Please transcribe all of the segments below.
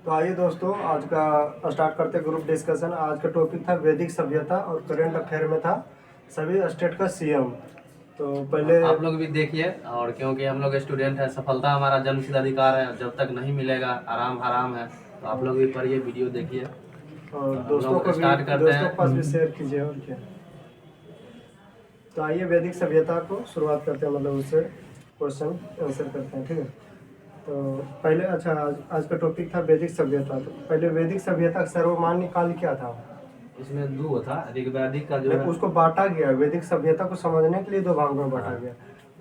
तो आइए दोस्तों, आज का स्टार्ट करते ग्रुप डिस्कशन। आज का टॉपिक था वैदिक सभ्यता और करंट अफेयर में था सभी स्टेट का सीएम। तो पहले आप लोग भी देखिए, और क्योंकि हम लोग स्टूडेंट है, सफलता हमारा जन्मसिद्ध अधिकार है, जब तक नहीं मिलेगा आराम हराम है। तो आप लोग भी पढ़िए, वीडियो देखिए और हम दोस्तों लोग को भी स्टार्ट करते दोस्तों के पास भी हैं। शेयर कीजिए। और क्या, तो आइए वैदिक सभ्यता को शुरुआत करते हैं, मतलब उससे क्वेश्चन आंसर करते हैं। ठीक है, तो पहले आज का टॉपिक था वैदिक सभ्यता। तो पहले वैदिक सभ्यता का सर्वमान्य काल क्या था? इसमें दो था, ऋग्वैदिक का जो है उसको बांटा गया, वैदिक सभ्यता को समझने के लिए दो भाग में बांटा गया।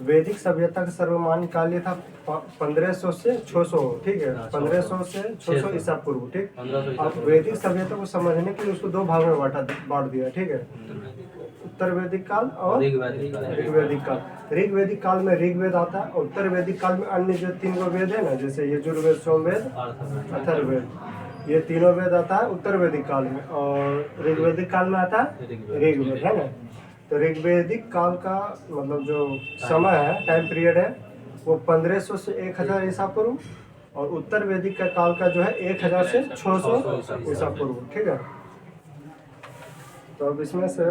वैदिक सभ्यता का सर्वमान्य काल ये था 1500 से 600। ठीक है, 1500 से 600 ईसा पूर्व। ठीक, 1500 ईसा अब पूर्व। वैदिक सभ्यता को समझने के लिए उसको दो भाग में बांट दिया। ठीक है, उत्तर वैदिक काल और ऋग्वैदिक काल। ऋग्वैदिक काल में ऋग्वेद आता है, और उत्तर वैदिक काल में अन्य जो 3 गो वेद है ना, जैसे यजुर्वेद, सोमवेद, अथर्ववेद, ये तीनों वेद आता है उत्तर वैदिक काल में। और ऋग्वैदिक काल में आता है ऋग्वेद, है ना। तो ऋग्वैदिक काल का मतलब जो समय है, टाइम पीरियड है, वो 1500 से 1000 ईसा पूर्व, और उत्तर वैदिक का काल का जो है 1000 से 600 ईसा पूर्व। ठीक है, तो अब इसमें से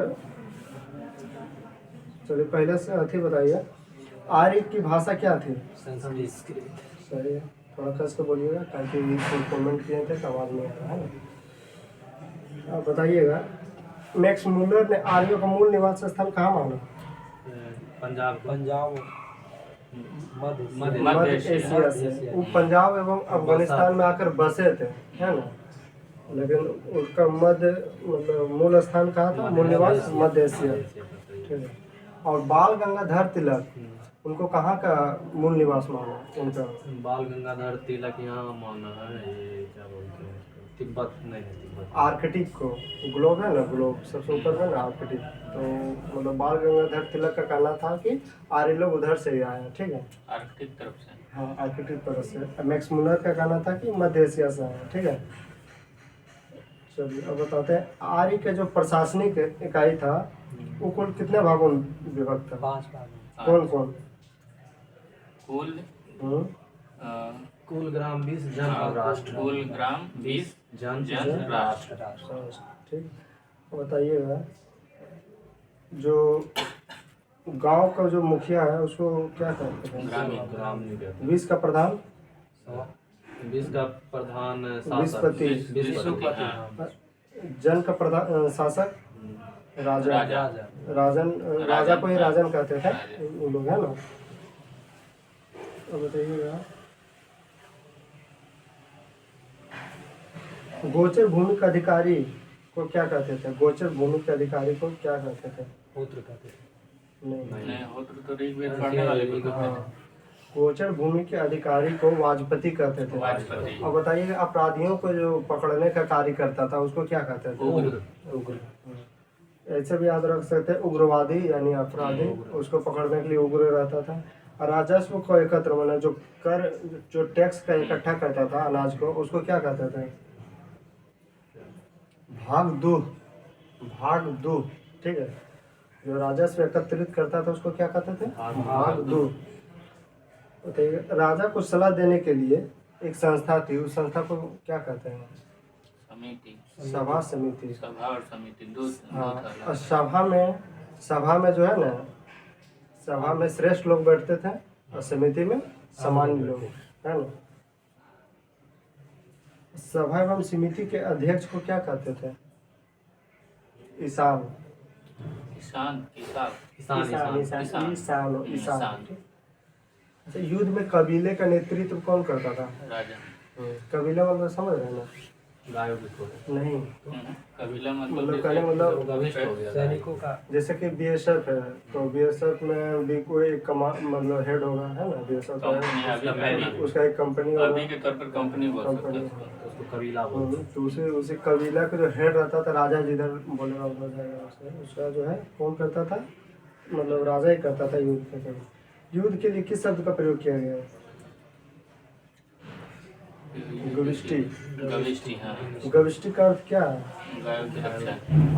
चलिए पहले से अथी बताइए, आर्य की भाषा क्या थी? सही है, थोड़ा कस के बोलिएगा ताकि कमेंट किए थे तो आवाज़ नहीं आता है ना। आप बताइएगा, मैक्स मुलर ने आर्यों का मूल निवास स्थान कहाँ माना? पंजाब मध्य एशिया से। वो पंजाब एवं अफगानिस्तान में आकर बसे थे, है ना, लेकिन उसका मतलब मूल स्थान कहाँ था, मूल निवास मध्य एशिया। ठीक है, और बाल गंगाधर तिलक, उनको कहाँ का मूल निवास माना उनका? बाल गंगाधर तिलक यहाँ माना है, ये क्या बोलते हैं इसको, तिब्बत नहीं है, तिब्बत आर्कटिक को, ग्लोब है ना, ग्लोब सबसे ऊपर में ना आर्कटिक। तो मतलब बाल गंगाधर तिलक का कहना था कि आर्य लोग उधर से ही आए हैं। ठीक है, आर्कटिक तरफ से। हाँ, आर्कटिक तरफ से। मैक्स मुलर का कहना था कि मध्य एशिया से आए हैं। ठीक है, चलिए अब बताते हैं, आर्य के जो प्रशासनिक इकाई था वो कुल कितने भागों में विभक्त था? 5 भाग। कौन कौन? कुल कुल ग्राम 20 जन और राष्ट्र। कुल ग्राम 20 जन राष्ट्र। ठीक, बताइएगा, जो गांव का जो मुखिया है उसको क्या कहते हैं? ग्रामीण। 20 का प्रधान, 20 का प्रधान विस्पति, जन का प्रधान शासक, राजन, राजा को ही राजन कहते थे वो लोग, है ना। अब बताइएगा, गोचर भूमि का अधिकारी को क्या कहते थे? गोचर भूमि के अधिकारी को क्या कहते थे? होत्र कहते थे। नहीं, होत्र तो ऋग्वेद पढ़ने वाले को कहते हैं। गोचर भूमि के अधिकारी को वाजपति कहते थे। वाजपति। और बताइएगा, अपराधियों को जो पकड़ने का कार्य करता था उसको क्या कहते थे? उग्र। ऐसे भी याद रख सकते हैं, उग्रवादी यानी अपराधी, उसको पकड़ने के लिए उग्र रहता था। और राजस्व को एकत्र, मतलब जो टैक्स का इकट्ठा करता था अनाज को, उसको क्या कहते थे? भागदू। ठीक है, जो राजस्व एकत्रित करता था उसको क्या कहते थे? भागदू। बताइए, राजा को सलाह देने के लिए एक संस्था थी, उस संस्था को क्या कहते हैं? समिति। सभा समिति। सभा और समिति दो हाँ, था। और सभा में जो है ना, सभा में श्रेष्ठ लोग बैठते थे और समिति में सामान्य लोग, है ना। सभा एवं समिति के अध्यक्ष को क्या कहते थे? ईशान। अच्छा, युद्ध में कबीले का नेतृत्व कौन करता था? राजा। कबीला मतलब समझ रहे हैं ना? नहीं, कबीला मतलब कहने मतलब सैनिकों का, जैसे कि बीएसएफ है, तो बीएसएफ में भी कोई मतलब हेड होगा, है ना, बीएसएफ का उसका एक कंपनी होगा, अभी के तौर पर कंपनी बोल सकते हैं उसको कबीला बोलते हैं। तो उसी कबीला का जो हेड रहता था, राजा जिधर बोलेगा उधर जाएगा, उसका जो है कौन करता था? मतलब राजा ही करता था युद्ध के। युद्ध के लिए किस शब्द का प्रयोग किया गया है? गविष्टि। हाँ। गविष्टि का अर्थ क्या है?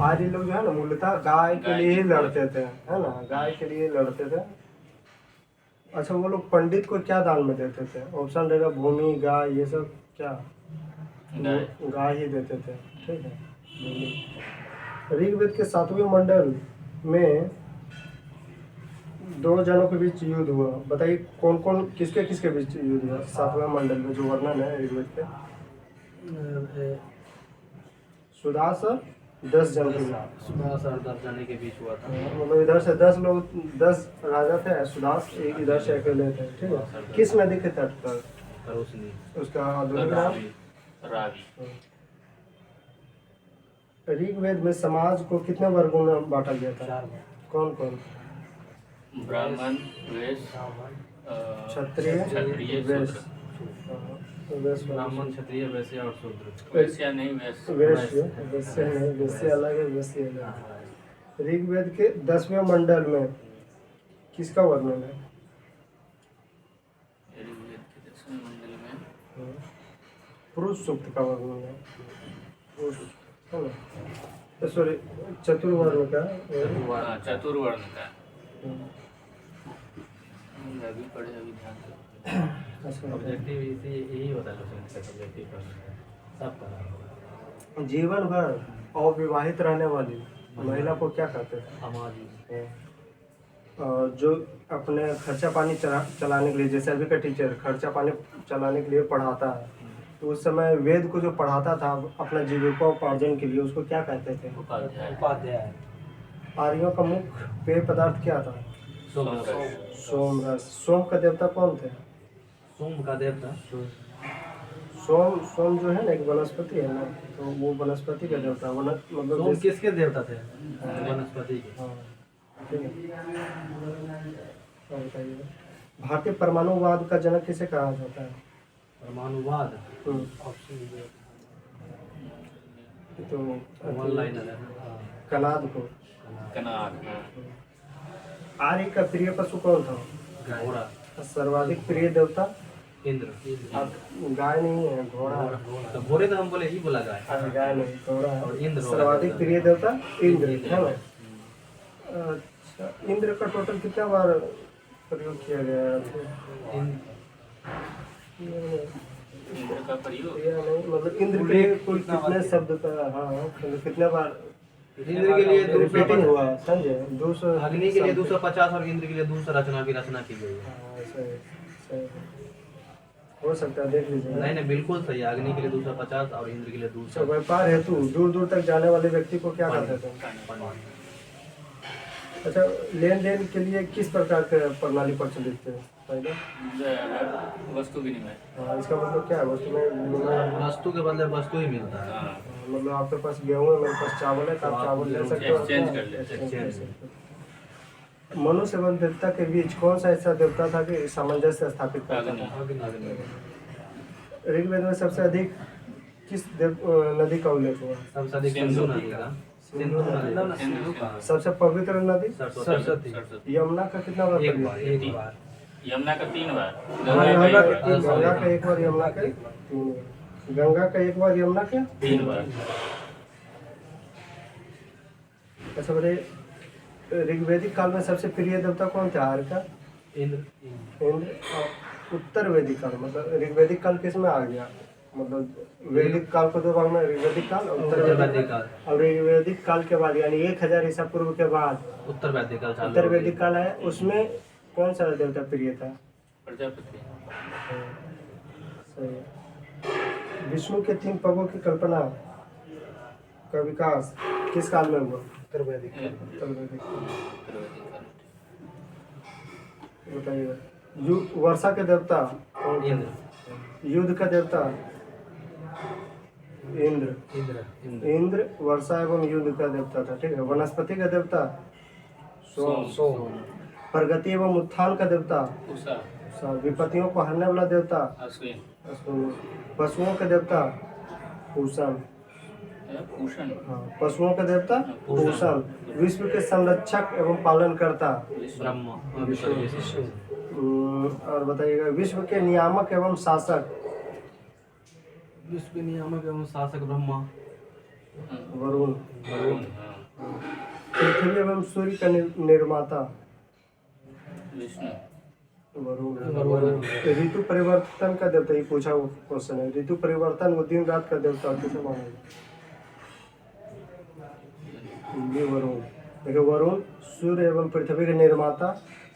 आर्य लोग जो है ना, मूलतः गाय के लिए ही लड़ते थे, है ना, गाय के लिए लड़ते थे। अच्छा, वो लोग पंडित को क्या दान में देते थे? ऑप्शन रहेगा भूमि, गाय, ये सब क्या? गाय गाय ही देते थे, ठीक है। ऋग्वेद के 7वें मंडल में 2 जनों के बीच युद्ध हुआ, बताइए कौन कौन किसके किसके बीच युद्ध हुआ 7वें मंडल में जो वर्णन है ऋग्वेद के। सुदास 10 जन के बीच, सुदास और 10 जने के बीच हुआ था। मतलब इधर से 10 लोग, 10 राजा थे, सुदास एक इधर से अकेले थे, ठीक है। किस नदी के तट पर? रोशनी उसका आधुनिक नाम? रावी। ऋग्वेद में समाज को कितने वर्गों में बांटा गया था? 4 कौन कौन? ब्राह्मण, वैश्य, क्षत्रिय, क्षत्रिय, वैश्य। शूद्र। वैश्य, ब्राह्मण, क्षत्रिय, वैश्य और शूद्र। वैश्य नहीं, वैश्य। वैश्य नहीं, वैश्य अलग है, वैश्य अलग है। ऋग्वेद के 10वें मंडल में किसका वर्णन है? ऋग्वेद के 10वें मंडल में पुरुष सूक्त का वर्णन है। पुरुष, है ना? सॉरी, चतुर्वर्ण का। चतुर्वर्ण का। अभी पढ़े, अभी ध्यान से। अच्छा, ऑब्जेक्टिव यही होता है क्वेश्चन का, ऑब्जेक्टिव सब पढ़ा होगा। जीवन भर अविवाहित रहने वाली महिला को क्या कहते हैं? हमारी जो अपने खर्चा पानी चलाने के लिए, जैसे अभी का टीचर खर्चा पानी चलाने के लिए पढ़ाता है, तो उस समय वेद को जो पढ़ाता था अपना जीविकोपार्जन के लिए, उसको क्या कहते थे? उपाध्याय। आर्यों का मुख्य पेय पदार्थ क्या था? सोम रस। सोम का देवता कौन थे? सोम का देवता सोम जो है ना, एक वनस्पति है ना, तो वो वनस्पति का देवता मतलब सोम किसके देवता थे? वनस्पति के। हाँ, ठीक है। और बताइए, भारतीय परमाणुवाद का जनक किसे कहा जाता है? परमाणुवाद तो वन लाइनर है। कनाद को। कनाद। आर्य का प्रिय पशु कौन था? घोड़ा। सर्वाधिक प्रिय देवता? इंद्र। अब गाय नहीं है, घोड़ा है। तो घोड़े तो हम बोले ही बोला जाए। अरे गाय नहीं, घोड़ा है। और इंद्र होगा। सर्वाधिक प्रिय देवता इंद्र, है ना? अच्छा, इंद्र का टोटल कितना बार प्रयोग किया गया है? इंद्र का प्रयोग या नहीं, मतलब इंद्र के लिए कुल कितने शब्द का? हाँ, मतलब कितने बार इंद्र के लिए रिपीटिंग हुआ, समझे? 200। अग्नि के लिए 250 और इंद्र के लिए 200 रचना की गई है। हाँ, सही सही हो सकता है, देख लीजिए। नहीं बिल्कुल सही है। अग्नि के लिए 250 और इंद्र के लिए 200। व्यापार हेतु दूर दूर तक जाने वाले व्यक्ति को क्या कहते थे? अच्छा, लेन देन के लिए किस प्रकार के प्रणाली प्रचलित थे पहले? वस्तु विनिमय। हाँ, इसका मतलब क्या है? वस्तु में वस्तु के बदले वस्तु ही मिलता है। हाँ, मतलब आपके पास गेहूं है, मेरे पास चावल है, तो आप चावल ले सकते हो, एक्सचेंज कर लेते हैं। एक्सचेंज कर सकते हो। मनुष्य एवं देवता के बीच कौन सा ऐसा देवता था कि सामंजस्य स्थापित करता था? ऋग्वेद में सबसे अधिक किस नदी का उल्लेख हुआ? सबसे अधिक सिंधु नदी का। सिंधु नदी। सबसे पवित्र नदी? सरस्वती। यमुना का कितना बार एक प्रयोग? बार, एक बार। यमुना का 3 बार। गंगा गंगा का का 1 बार। गंगा का 1 बार, यमुना का 3 बार। गंगा का 1 बार, यमुना का 3 बार। अच्छा बताइए, ऋग्वेदिक काल में सबसे प्रिय देवता कौन थे? आर्य का? इंद्र। इंद्र। और उत्तर वैदिक काल, मतलब ऋग्वेदिक काल किस में आ गया? मतलब वैदिक काल को 2 भाग में, ऋग्वेदिक काल और उत्तर वैदिक काल। और ऋग्वेदिक काल के बाद यानी 1000 ईसा पूर्व के बाद उत्तर वैदिक काल चालू उत्तर हो गया। वैदिक काल है, उसमें कौन सा देवता प्रिय था? प्रजापति। सही है। विष्णु के 3 पगों की कल्पना का विकास किस काल में हुआ? उत्तर वैदिक काल। उत्तर वैदिक काल। बताइए, वर्षा के देवता कौन थे? इंद्र। युद्ध का देवता? इंद्र। इंद्र। इंद्र वर्षा एवं युद्ध का देवता था, ठीक है। वनस्पति का देवता? सोम। प्रगति एवं उत्थान का देवता? उषा। विपत्तियों को हरने वाला देवता? अश्विन। पशुओं का देवता? पूषण। पूषण। हाँ, पशुओं का देवता पूषण। विश्व के संरक्षक एवं पालन करता? ब्रह्मा। और बताइएगा, विश्व के नियामक एवं शासक? विश्व के नियामक एवं शासक ब्रह्मा। वरुण। हाँ। पृथ्वी एवं सूर्य का निर्माता? विष्णु। वरुण। ऋतु परिवर्तन का देवता, ये पूछा वो क्वेश्चन है, ऋतु परिवर्तन वो दिन रात का देवता किसे मानेगा? ये वरुण। देखिए वरुण सूर्य एवं पृथ्वी के निर्माता,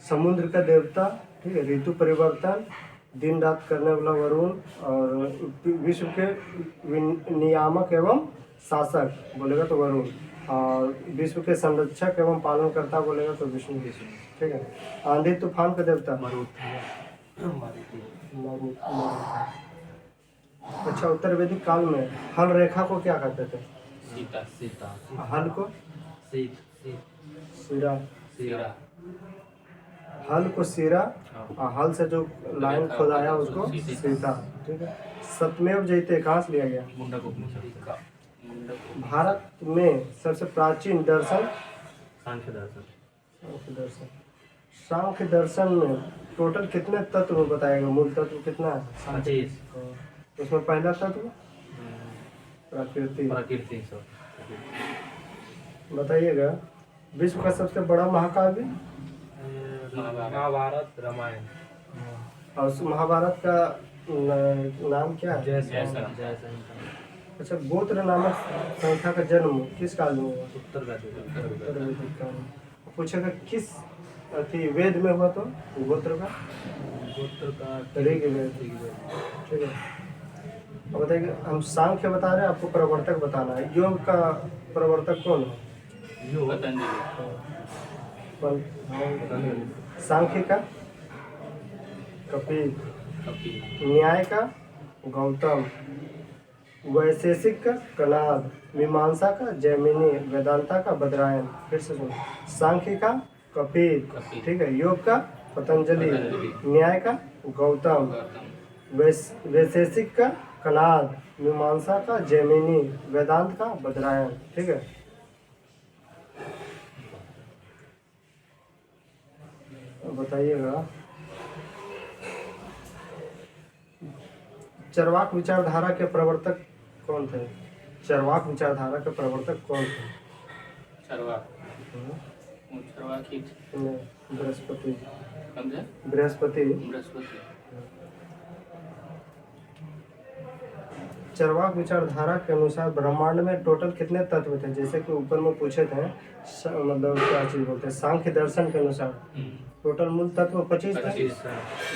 समुद्र का देवता, ठीक है, ऋतु परिवर्तन, दिन रात करने वाला वरुण, और विश्व के नियामक एवं शासक बोलेगा तो वरुण, और विश्व के संरक्षक एवं पालनकर्ता बोलेगा तो विष्णु। ठीक है। आंधी तूफान का देवता मरुत। अच्छा, उत्तर वैदिक काल में हल रेखा को क्या कहते थे? सीता। सीता। हल को सिरा। सीरा। हल को सिरा, और हल से जो लाइन खोदाया उसको सीता। ठीक है। सत्यमेव जयते कहाँ से लिया गया? मुंडक उपनिषद का। भारत में सबसे प्राचीन दर्शन सांख्य दर्शन। सांख्य दर्शन। सांख्य दर्शन में टोटल कितने तत्व बताएगा? मूल तत्व कितना है? 25। उसमें पहला तत्व प्रकृति। प्रकृति बताइएगा, विश्व का सबसे बड़ा महाकाव्य? महाभारत रामायण। और उस महाभारत का नाम क्या है? जयसंध। अच्छा, गोत्र नामक संस्था का जन्म किस काल में हुआ? उत्तर वैदिक काल में। पूछेगा किस अति वेद में हुआ? तो गोत्र का ऋग्वेद। ठीक है। अब बताइए, हम सांख्य बता रहे हैं, आपको प्रवर्तक बताना है। योग का प्रवर्तक कौन है? सांख्य का कपिल, न्याय का गौतम, वैशेषिक का कनाद, मीमांसा का जैमिनी, वेदांता का बदरायन। फिर से सुनो, सांख्य का कपिल, ठीक है, योग का पतंजलि, न्याय का गौतम, वैशेषिक का कनाद, मीमांसा का जैमिनी, वेदांत का बदरायन। ठीक है। बताइएगा, चरवाक विचारधारा के प्रवर्तक कौन थे? चरवाक विचारधारा के प्रवर्तक कौन थे? चरवाक ही बृहस्पति। समझे? बृहस्पति। चरवाक विचारधारा के अनुसार ब्रह्मांड में टोटल कितने तत्व थे? जैसे कि ऊपर में पूछे थे, मतलब क्या चीज बोलते हैं, सांख्य दर्शन के अनुसार टोटल मूल तत्व 25 थे।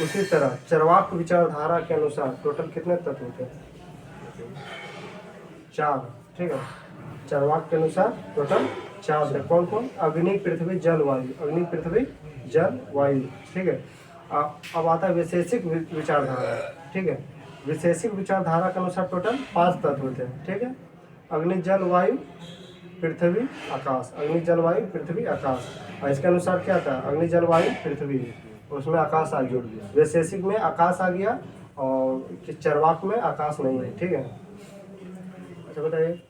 उसी तरह चरवाक विचारधारा के अनुसार टोटल कितने तत्व थे? 4। ठीक है। चरवाक के अनुसार टोटल 4 थे। कौन कौन? अग्नि, पृथ्वी, जल, वायु। अग्नि, पृथ्वी, जल, वायु। ठीक है। अब आता है वैशेषिक विचारधारा। ठीक है। वैशेषिक विचारधारा के अनुसार टोटल 5 तत्व थे। ठीक है। अग्नि, जल, वायु, पृथ्वी, आकाश। अग्नि, जल, वायु, पृथ्वी, आकाश। और इसके अनुसार क्या था? अग्नि, जल, वायु, पृथ्वी, उसमें आकाश आ गया। वैशेषिक में आकाश आ गया, और चरवाक में आकाश नहीं है। ठीक है। अच्छा बताइए,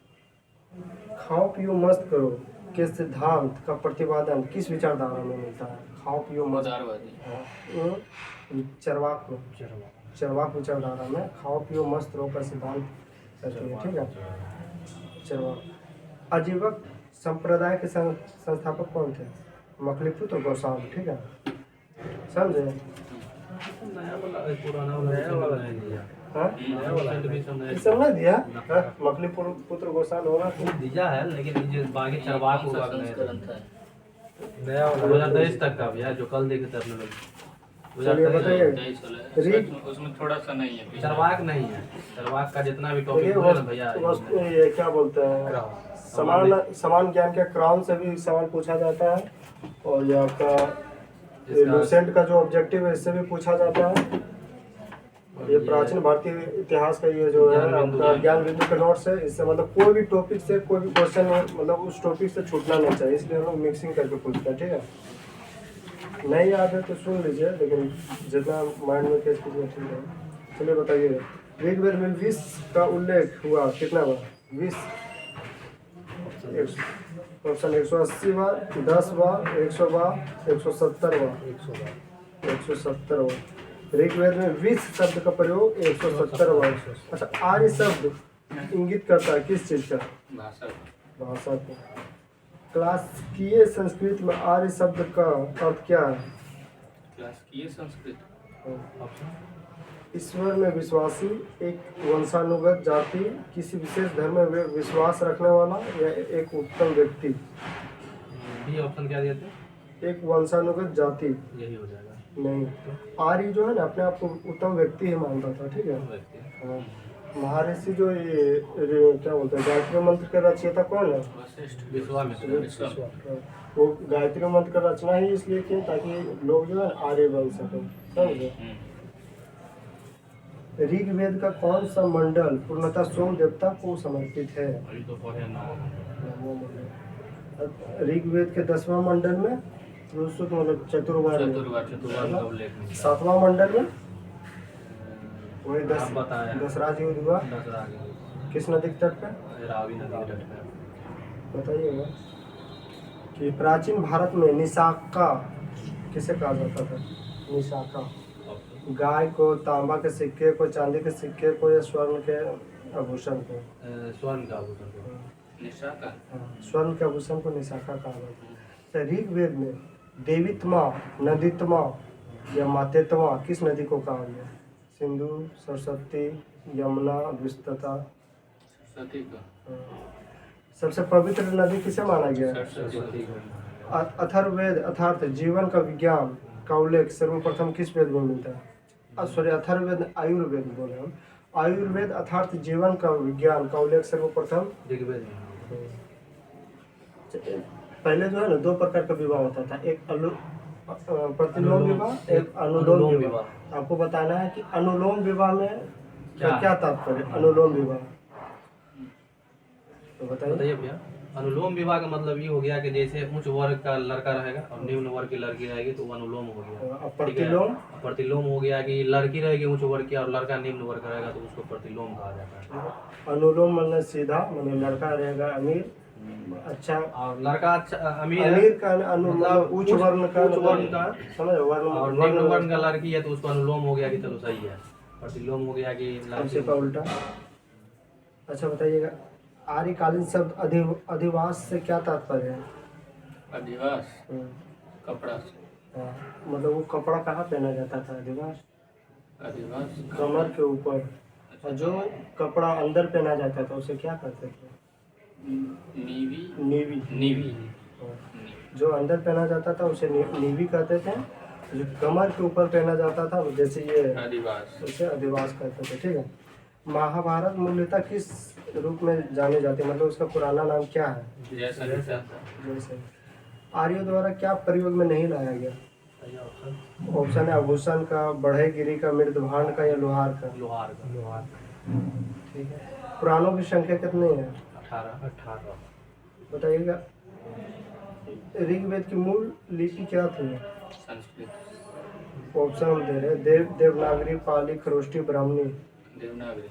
खाओ पियो मस्त करो के सिद्धांत का प्रतिपादन किस विचारधारा में मिलता है? खाओ पियो मस्त। चरवाक में। चरवाक विचारधारा में खाओ पियो मस्त रहो का सिद्धांत करती है। ठीक है। चरवाक। आजीवक संप्रदाय के संस्थापक कौन थे? मखलीपुत्र गोस्वामी। ठीक है, समझे? सब नहीं दिया, मखलीपुत्र गोस्वामी होगा दिया है, लेकिन जो बाकी चरवाक होगा नया 2023 तक का भी है, जो कल देखे थे अपने लोग। चलिए बताइए, उसमें थोड़ा सा नहीं है, चरवाक नहीं है। चरवाक का जितना भी टॉपिक है ना भैया, ये क्या बोलते हैं, समान ज्ञान के क्राउन से भी सवाल पूछा जाता है, और ये आपका लूसेंट का जो ऑब्जेक्टिव है इससे भी पूछा जाता है। ये प्राचीन भारतीय इतिहास का ये जो है आपका ज्ञान बिंदु के नोट्स है, इससे मतलब कोई भी टॉपिक से कोई भी क्वेश्चन मतलब उस टॉपिक से छूटना नहीं चाहिए, इसलिए हम लोग मिक्सिंग करके पूछते हैं। ठीक है, नहीं याद है तो सुन लीजिए, लेकिन जितना माइंड में कैच कीजिए ठीक है। चलिए बताइए, ऋग्वेद में 20 का उल्लेख हुआ, कितना बार? 20 ऑप्शन 180 बार, 10 बार, 100 बार, 170 बार। 170 बार। ऋग्वेद में 20 शब्द का प्रयोग 170 बार। अच्छा, आर्य शब्द इंगित करता है किस चीज का? भाषा को। क्लासिकीय संस्कृत में आर्य शब्द का अर्थ क्या है? क्लास किए संस्कृत। ऑप्शन ईश्वर में विश्वासी, एक वंशानुगत जाति, किसी विशेष धर्म में विश्वास रखने वाला, या एक उत्तम व्यक्ति। बी ऑप्शन क्या दिए थे? एक वंशानुगत जाति यही हो जाएगा। नहीं, आर्य जो है ना अपने आप को उत्तम व्यक्ति ही मानता था, ठीक है। व्यक्ति हाँ, महर्षि जो ये क्या बोलते हैं गायत्री मंत्र का रचयिता कौन है? वशिष्ठ। विश्वामित्र। वो गायत्री मंत्र का रचना ही इसलिए किया ताकि लोग जो है आर्य बन सके, समझे। ऋग्वेद का कौन सा मंडल पूर्णतः सोम देवता को समर्पित है? अभी तो पढ़े ना। नववां मंडल। ऋग्वेद के 10वां मंडल में पुरुषों मतलब चतुर्वार में, चतुर्वार का उल्लेख नहीं है। 7वां मंडल में वही आप बताया। दशराज युद्ध हुआ दसरा आगे किस नदी के तट पे? रावी नदी के तट पे। बताइएगा कि प्राचीन भारत में निशाका किसे कहा जाता था? निशाका। ऑप्शन गाय को, तांबा के सिक्के को, चांदी के सिक्के को, या स्वर्ण के आभूषण को? स्वर्ण का आभूषण। निशा का स्वर्ण के आभूषण को निशाका कहा जाता है। ऋग्वेद में देवीत्मा, नदीत्मा या मातेत्मा किस नदी को कहा गया? सिंधु, सरस्वती, यमुना, विस्तृता। सरस्वती को। सबसे पवित्र नदी किसे माना गया है? सरस्वती को। अथर्ववेद अर्थात जीवन का विज्ञान का उल्लेख सर्वप्रथम किस वेद में मिलता है? सॉरी, अथर्ववेद आयुर्वेद बोले हम। आयुर्वेद अर्थात जीवन का विज्ञान का उल्लेख सर्वप्रथम ऋग्वेद में। पहले जो है ना 2 प्रकार का विवाह होता था, एक प्रतिलोम विवाह, एक अनुलोम विवाह। आपको बताना है कि अनुलोम विवाह में क्या तात्पर्य? अनुलोम विवाह तो बताइए भैया। अनुलोम विवाह का मतलब ये हो गया कि जैसे उच्च वर्ग का लड़का रहेगा और निम्न वर्ग की लड़की रहेगी तो वो अनुलोम हो गया। अब प्रतिलोम? प्रतिलोम हो गया कि लड़की रहेगी उच्च वर्ग की और लड़का निम्न वर्ग का रहेगा तो उसको प्रतिलोम कहा जाता है। अनुलोम मतलब सीधा, मतलब लड़का रहेगा अमीर, अच्छा, और लड़का अच्छा अमीर का मतलब उच्च वर्ण का समझ वर्ण, और निम्न वर्ण का लड़की है तो उसको अनुलोम हो गया कि चलो सही है। प्रतिलोम हो गया कि हमसे का उल्टा। अच्छा बताइएगा, आर्यकालीन शब्द अधिवास से क्या तात्पर्य है? अधिवास कपड़ा से। हाँ, मतलब वो कपड़ा कहाँ पहना जाता था? अधिवास अधिवास कमर के ऊपर, और जो कपड़ा अंदर पहना जाता था उसे क्या कहते थे? नीवी। नीवी। नीवी। हाँ, जो अंदर पहना जाता था उसे नीवी कहते थे, जो कमर के ऊपर पहना जाता था जैसे ये अधिवास, उसे अधिवास कहते थे, ठीक है। महाभारत मूल्यतः किस रूप में जाने जाते हैं, मतलब उसका पुराना नाम क्या है? जैसा जैसे आर्यों द्वारा क्या प्रयोग में नहीं लाया गया? ऑप्शन है आभूषण का, बढ़ईगिरी का, मृदभांड का, या लोहार का? लोहार। ठीक है। पुराणों की संख्या कितनी है? 18। बताइएगा। ऋग्वेद की मूल लिपि क्या थी? संस्कृत। ऑप्शन हम दे रहे हैं, देवनागरी, पाली, खरोष्टी, ब्राह्मणी। देवनागरी।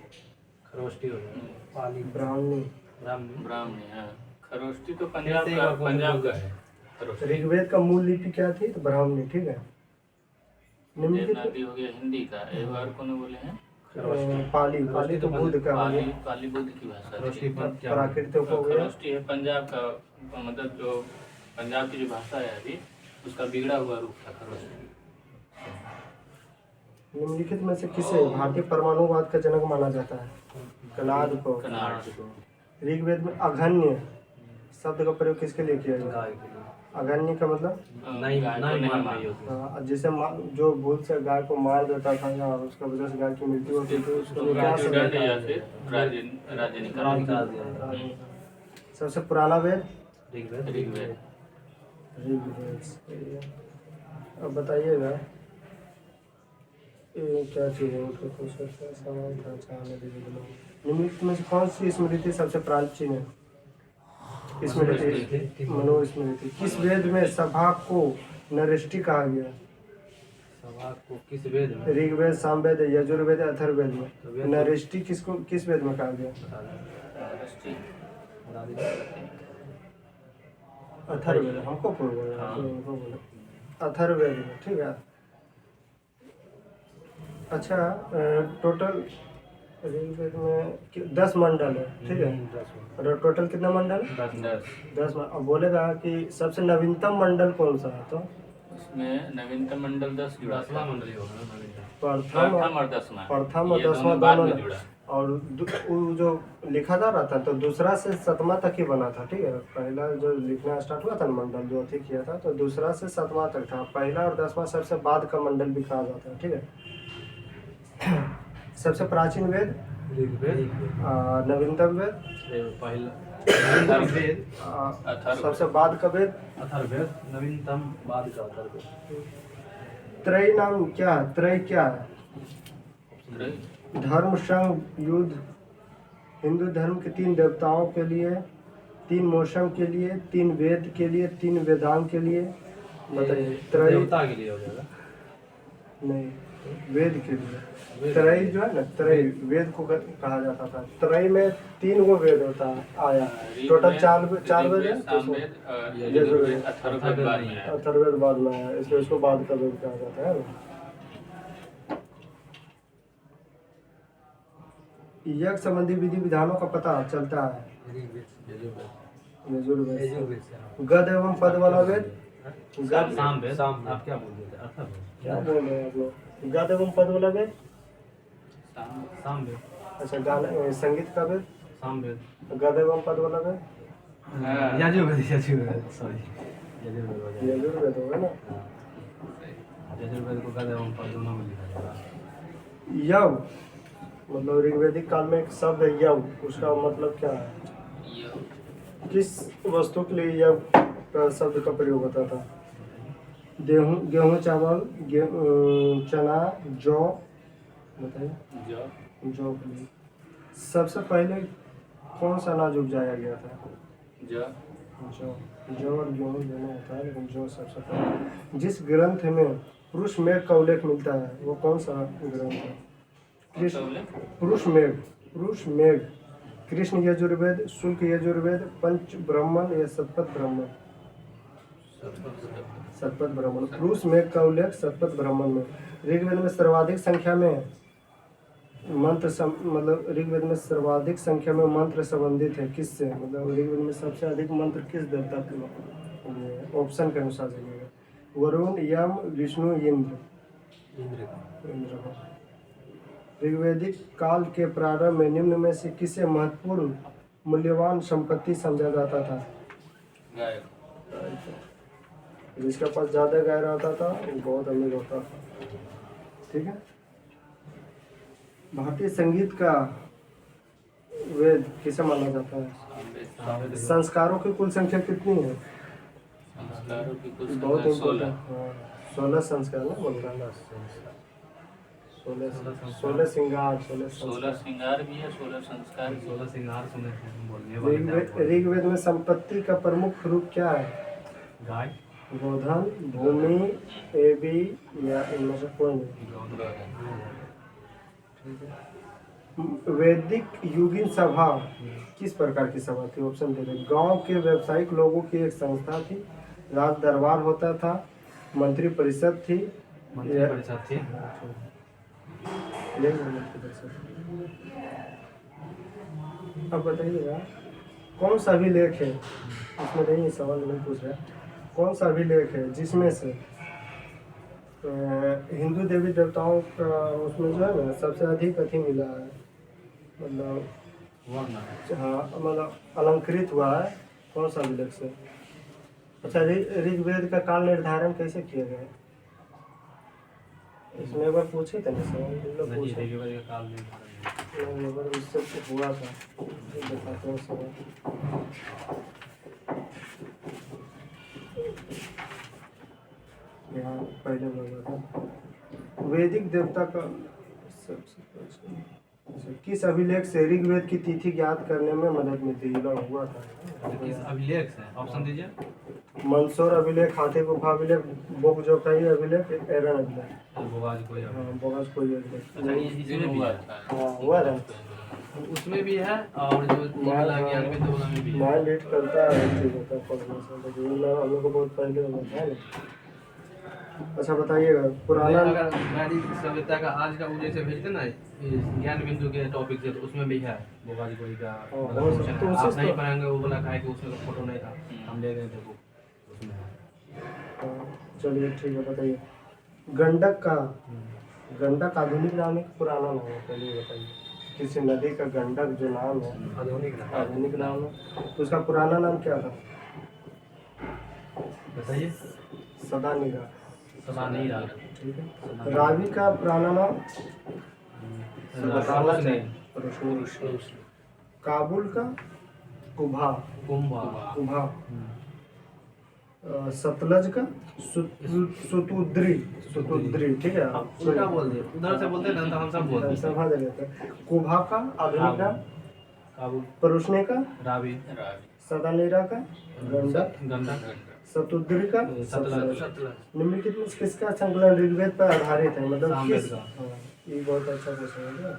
खरोष्टी हो गया। पाली, ब्राह्मणी। ब्राह्मणी। हाँ, खरोष्टी तो पंजाब का है। खरोष्टी। ऋग्वेद का मूल लिपि क्या थी? तो ब्राह्मणी, ठीक है। देवनागरी हो गया हिंदी का। एक बार कौन बोले हैं? पाली तो बुद्ध का हो गया। पाली बुद्ध की भाषा खरोष्टी थी। प्राकृत हो गया। खरोष्टी है पंजाब का, मतलब जो पंजाब की जो भाषा है अभी उसका बिगड़ा हुआ रूप था खरोष्टी। निम्नलिखित में से किसे भारतीय परमाणुवाद का जनक माना जाता है? कनाद को। ऋग्वेद में अघन्य शब्द का प्रयोग किसके लिए किया गया? अघन्य का मतलब नहीं मारना। जैसे जो भूल से गाय को मार देता था या उसका वजह से गाय की मृत्यु होती थी उसको क्या निकाल दिया। सबसे पुराना वेद? ऋग्वेद। अब बताइएगा क्या चीज़ है निम्नलिखित में से कौन सी स्मृति सबसे प्राचीन है? स्मृति, मनुस्मृति। किस वेद में सभा को नरेष्टि कहा गया? सभा को किस वेद में? ऋग्वेद, सामवेद, यजुर्वेद, अथर्ववेद में नरेष्टि किस वेद में कहा गया? अथर्ववेद। हमको बोला अथर्ववेद में, ठीक है। अच्छा, टोटल ऋग्वेद में 10 मंडल है, ठीक है। और टोटल कितना मंडल? 10। अब बोलेगा कि सबसे नवीनतम मंडल कौन सा है, तो उसमें नवीनतम मंडल 10 जुड़ा दसवां था। मंडली होगा ना नवीनतम। प्रथम प्रथम और दसवां, प्रथम और ये दोनों दसवां बाद दोनों में जुड़ा। और वो जो लिखा जा रहा था तो दूसरा से सतवां तक ही बना था, ठीक है। पहला जो लिखना स्टार्ट हुआ था ना मंडल जो अथी किया था, तो दूसरा से सतवां तक था। पहला और 10वां सबसे बाद का मंडल भी कहा जाता है, ठीक है। सबसे प्राचीन वेद ऋग्वेद, नवीनतम वेद, पहला वेद, अथर्व। सबसे बाद का वेद। अथर्ववेद, नवीनतम बाद का अथर्ववेद। त्रय नाम क्या है? त्रय क्या है? त्रय, धर्म, संघ, युद्ध। हिंदू धर्म के 3 देवताओं के लिए, 3 मौसम के लिए, 3 वेद के लिए, 3 वेदांग के लिए। बताइए। ये त्रय देवता के लिए हो जाएगा। नहीं, वेद के लिए। वेद त्रय के लिए। जो है ना, त्रय वेद को कहा जाता था। त्रय में 3 गो वेद होता है आया। टोटल 4 वेद है। सामवेद और यजुर्वेद, यजुर्वेद, अथर्ववेद बाद में है। अथर्ववेद बाद में आया, इसलिए उसको बाद का वेद कहा जाता है। यज्ञ संबंधी विधि विधानों का पता चलता है यजुर्वेद। गद एवं पद वाला वेद। गद, सामवेद, आप क्या बोल रहे थे? अथर्ववेद, क्या बोल रहे हैं आप लोग? गद एवं पद वाला वेद। सामवेद, अच्छा, गाना संगीत का वेद। सामवेद, गद एवं पद वाला वेद हाँ। यजुर्वेद, सॉरी, यजुर्वेद हो जाएगा। यजुर्वेद होगा ना। यजुर्वेद को गद एवं पद दोनों में लिखा जाएगा। यव मतलब ऋग्वेदिक काल में एक शब्द है यव, उसका मतलब क्या है? किस वस्तु के लिए यव का शब्द का प्रयोग होता था? गेहूं, चावल, चना, जौ। बताइए। जौ के लिए। सबसे पहले कौन सा अनाज उपजाया गया था? जौ। जौ और गेहूं दोनों होता है, लेकिन जौ सबसे पहले। जिस ग्रंथ में पुरुष मेघ का उल्लेख मिलता है वो कौन सा ग्रंथ है? पुरुष मेघ। कृष्ण यजुर्वेद, शुल्क यजुर्वेद, पंच ब्राह्मण या शतपथ ब्राह्मण? शतपथ ब्राह्मण। पुरुष मेघ का उल्लेख शतपथ ब्राह्मण में। ऋग्वेद में सर्वाधिक संख्या में मंत्र मतलब ऋग्वेद में सर्वाधिक संख्या में मंत्र संबंधित है किससे? मतलब ऋग्वेद में सबसे अधिक मंत्र किस देवता के? ऑप्शन के अनुसार जाइएगा। वरुण, यम, विष्णु, इंद्र। इंद्र। ऋग्वेदिक काल के प्रारंभ में निम्न में से किसे महत्वपूर्ण मूल्यवान संपत्ति समझा जाता था? गाय। जिसके पास ज्यादा गाय रहता था वो बहुत अमीर होता था, ठीक है। भारतीय संगीत का वेद किसे माना जाता है? संस्कारों की कुल संख्या कितनी है? संस्कारों की कुल बहुत संख्या इम्पोर्टेंट। 16 संस्कार ना बोलता है। 16 श्रृंगार, 16 श्रृंगार भी है, 16 संस्कार भी है। 16 श्रृंगार सुने थे हम बोलने वाले। ऋग्वेद में संपत्ति का प्रमुख रूप क्या है? गाय, गोधन, भूमि, एबी या इनमें से कोई नहीं। वैदिक युगीन सभा किस प्रकार की सभा थी? ऑप्शन दे रहे। गांव के व्यवसायिक लोगों की एक संस्था थी, राज दरबार होता था, मंत्री परिषद थी, मंत्री परिषद थी। अब बताइएगा कौन सा अभिलेख है, इसमें नहीं सवाल नहीं पूछ रहा, कौन सा अभिलेख है जिसमें से हिंदू देवी देवताओं का उसमें जो है ना सबसे अधिक अथी मिला है, मतलब हाँ मतलब अलंकृत हुआ है, कौन सा अभिलेख से? अच्छा, ऋग्वेद का काल निर्धारण कैसे किया गया? इसमें एक बार पूछे थे ना सवाल, एक बार उससे हुआ था, बताते हैं सवाल। यहाँ पहले बोला था वैदिक देवता का किस अभिलेख से ऋग्वेद की तिथि ज्ञात करने में मदद मिलती है? हुआ था किस अभिलेख से? ऑप्शन दीजिए। मंदसौर अभिलेख, हाथी गुफा अभिलेख, बोक जोकाई अभिलेख, एरन अभिलेख। बोगाज कोई अभिलेख। इसमें हुआ था। हाँ हुआ था, उसमें भी है और जो ज्ञान में दोनों में भी है। माइंड रीड करता है, ठीक होता है पढ़ने से, लेकिन हम लोग को बहुत पहले होता है ना। अच्छा बताइएगा पुराना अगर वैदिक सभ्यता का आज का वो जैसे भेजते ना ज्ञान बिंदु के टॉपिक से, तो उसमें भी है बोगाज कोई का मतलब क्वेश्चन है। आप नहीं पढ़ेंगे वो बोला है कि उसमें फोटो नहीं था, हम ले गए थे बुक, उसमें है। चलिए ठीक है, बताइए गंडक आधुनिक नाम है कि पुराना नाम है, पहले ये बताइए। किसी नदी का गंडक जो नाम है आधुनिक नाम है, तो उसका पुराना नाम क्या था? बताइए। सदानीरा। सदा नहीं रहा। ठीक है। रावी का पुराना नाम बताना चाहिए। रोशनी। काबुल का कुभा। कुभा। सतलज का सुतुद्री। ठीक है, उल्टा बोल दिए, उधर से बोलते हैं तो हम सब बोलते हैं। समझ लेते हैं। कुभा का आधुनिक नाम काबुल। परुष्णे का रावी। सदानीरा का गंडक। सतुद्री का सतलज। निम्नलिखित में किसका संकलन ऋग्वेद पर आधारित है? मतलब सामवेद किस? का। हाँ, ये बहुत अच्छा क्वेश्चन है।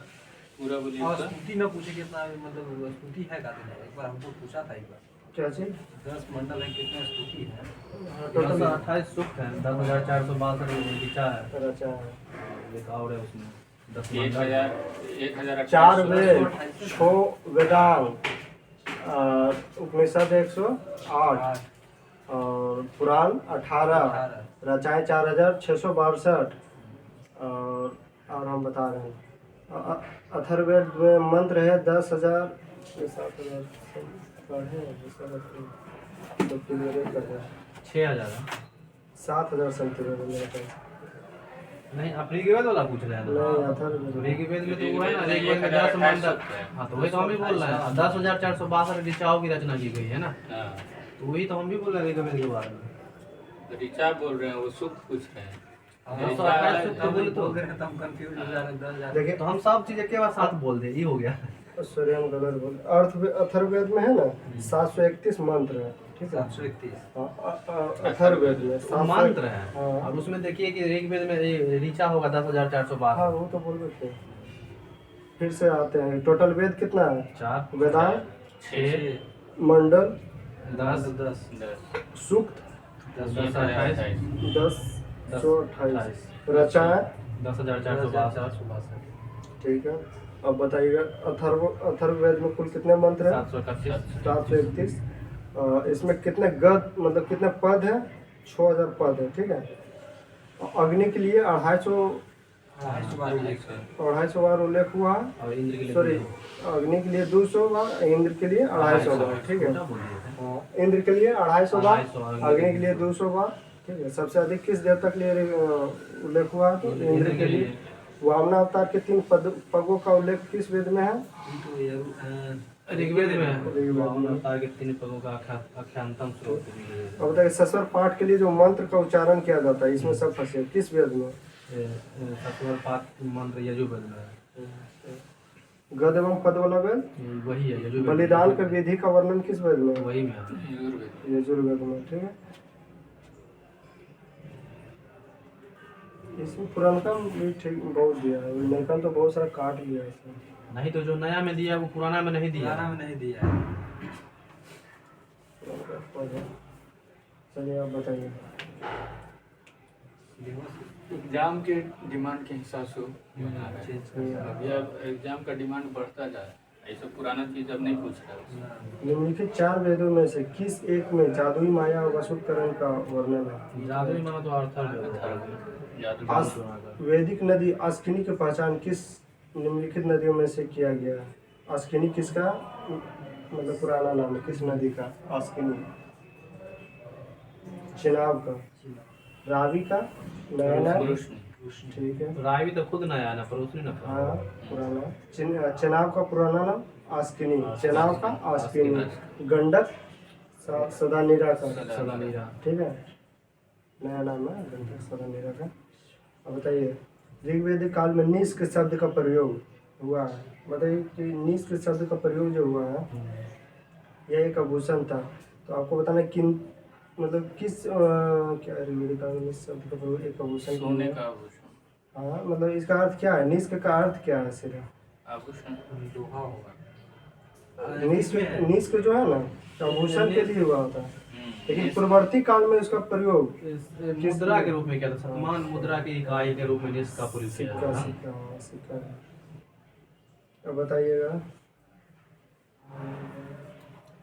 पूरा बोलिए और उसका। स्तुति न पूछे कितना, मतलब स्तुति है गाते हैं, एक बार हमको पूछा था एक बार। क्या चीज? 10 मंडल है, कितने स्तुति है? टोटल 28 सूक्त है, 10,462 ऋचा है। रचा है। एक और है उसमें 10 1000 4 वेद, 6 वेदांग, उपनिषद 108 और पुराण 18, रचाएं 4662 और हम बता रहे हैं अथर्ववेद में मंत्र है 10,000 7,000 तो क्लियर कर रहे हैं 6,000 7,000 संतिवेद मेरे पास। नहीं, आप ऋग्वेद वाला पूछ रहे हैं नहीं ना? अथर्ववेद। ऋग्वेद में तो वो है ना, ऋग्वेद में 10 मंडल। हाँ, तो वही तो हम भी बोल रहे हैं, 10,462 ऋचाओं की रचना की गई है ना, तो वही तो हम भी बोल रहे हैं ऋग्वेद के बारे में। ऋचा बोल रहे हैं, वो सूक्त पूछ रहे हैं। तो 28 सूक्त तो बोले तो। हम कंफ्यूज हो जा रहे हैं, 10,000। देखिए तो हम सब चीज के बाद साथ बोल दे, ये हो गया। सूर्यम गलत बोल। अथर्ववेद में है ना 731 मंत्र है। ठीक है, 731। अथर्ववेद में तो मंत्र है। हाँ। और उसमें देखिए कि ऋग्वेद में ये ऋचा होगा हाँ 10,462। वो तो बोल रहे थे। फिर से आते हैं, टोटल वेद कितना है? 4 वेदांग, 6 मंडल, 10 सूक्त 10 28 10 128 रचाएं 10,462। ठीक है। अब बताइएगा अथर्ववेद में कुल कितने मंत्र हैं? 731। 731। इसमें कितने गद मतलब कितने पद हैं? 6000 पद है। ठीक है। अग्नि के लिए 250 बार उल्लेख हुआ। और इंद्र के लिए सॉरी, अग्नि के लिए 200 बार, इंद्र के लिए 250 बार। ठीक है। हाँ, इंद्र के लिए 250 बार, 250, अग्नि के लिए 200 बार। ठीक है। सबसे अधिक किस देवता के लिए उल्लेख हुआ? तो इंद्र के लिए। वामना अवतार के 3 पगों का उल्लेख किस वेद में है? ऋग्वेद में अवतार के 3 पदों का आख्यानतम स्रोत। अब बताइए सस्वर पाठ के लिए जो मंत्र का उच्चारण किया जाता है, इसमें सब फंसे किस वेद में? सत्वर पाठ मंत्र यजुर्वेद में है। गद एवं पद वाला वेद वही है यजुर्वेद। बलिदान का विधि का वर्णन किस वेद में? वही में है। यजुर्वेद में। ठीक है। इसमें पुराना भी ठीक बहुत दिया है, नया तो बहुत सारा काट लिया है इसमें। नहीं तो जो नया में दिया है वो पुराना में नहीं दिया। पुराना में नहीं दिया है। चलिए आप बताइए। एग्जाम के डिमांड के हिसाब से अभी अब एग्जाम का डिमांड बढ़ता जा रहा है, ऐसा पुराना चीज अब नहीं पूछ रहा है। निम्नलिखित 4 वेदों में से किस एक में जादुई माया और वसूकरण का वर्णन है? जादुई माना तो अर्थर वैदिक नदी अस्किनी की पहचान किस निम्नलिखित नदियों में से किया गया है? अस्किनी किसका मतलब पुराना नाम है? किस नदी का? अस्किनी। चिनाब का, रावी का, नयना। ठीक है। रावी तो खुद नया है ना, परोसनी ना। हाँ पुराना। चिनाब का पुराना नाम अस्किनी, चिनाब का अस्किनी। गंडक सदानीरा का सदानीरा। ठीक है, नया नाम है गंडक सदानीरा का। अब बताइए ऋग्वेदिक काल में निष्क शब्द का प्रयोग हुआ है। बताइए कि निष्क शब्द का प्रयोग जो हुआ है यह एक आभूषण था, तो आपको बताना किन मतलब किस क्या ऋग्वेदिक काल में शब्द का प्रयोग एक आभूषण सोने का आभूषण। हाँ मतलब इसका अर्थ क्या है? निष्क का अर्थ क्या है? सिर्फ आभूषण लोहा होगा। निष्क जो है ना आभूषण के लिए हुआ होता है, लेकिन पूर्ववर्ती काल में इसका प्रयोग मुद्रा के रूप में किया था। सम्मान मुद्रा की इकाई के रूप में इसका प्रयोग किया सिक्का था। सिक्का। अब बताइएगा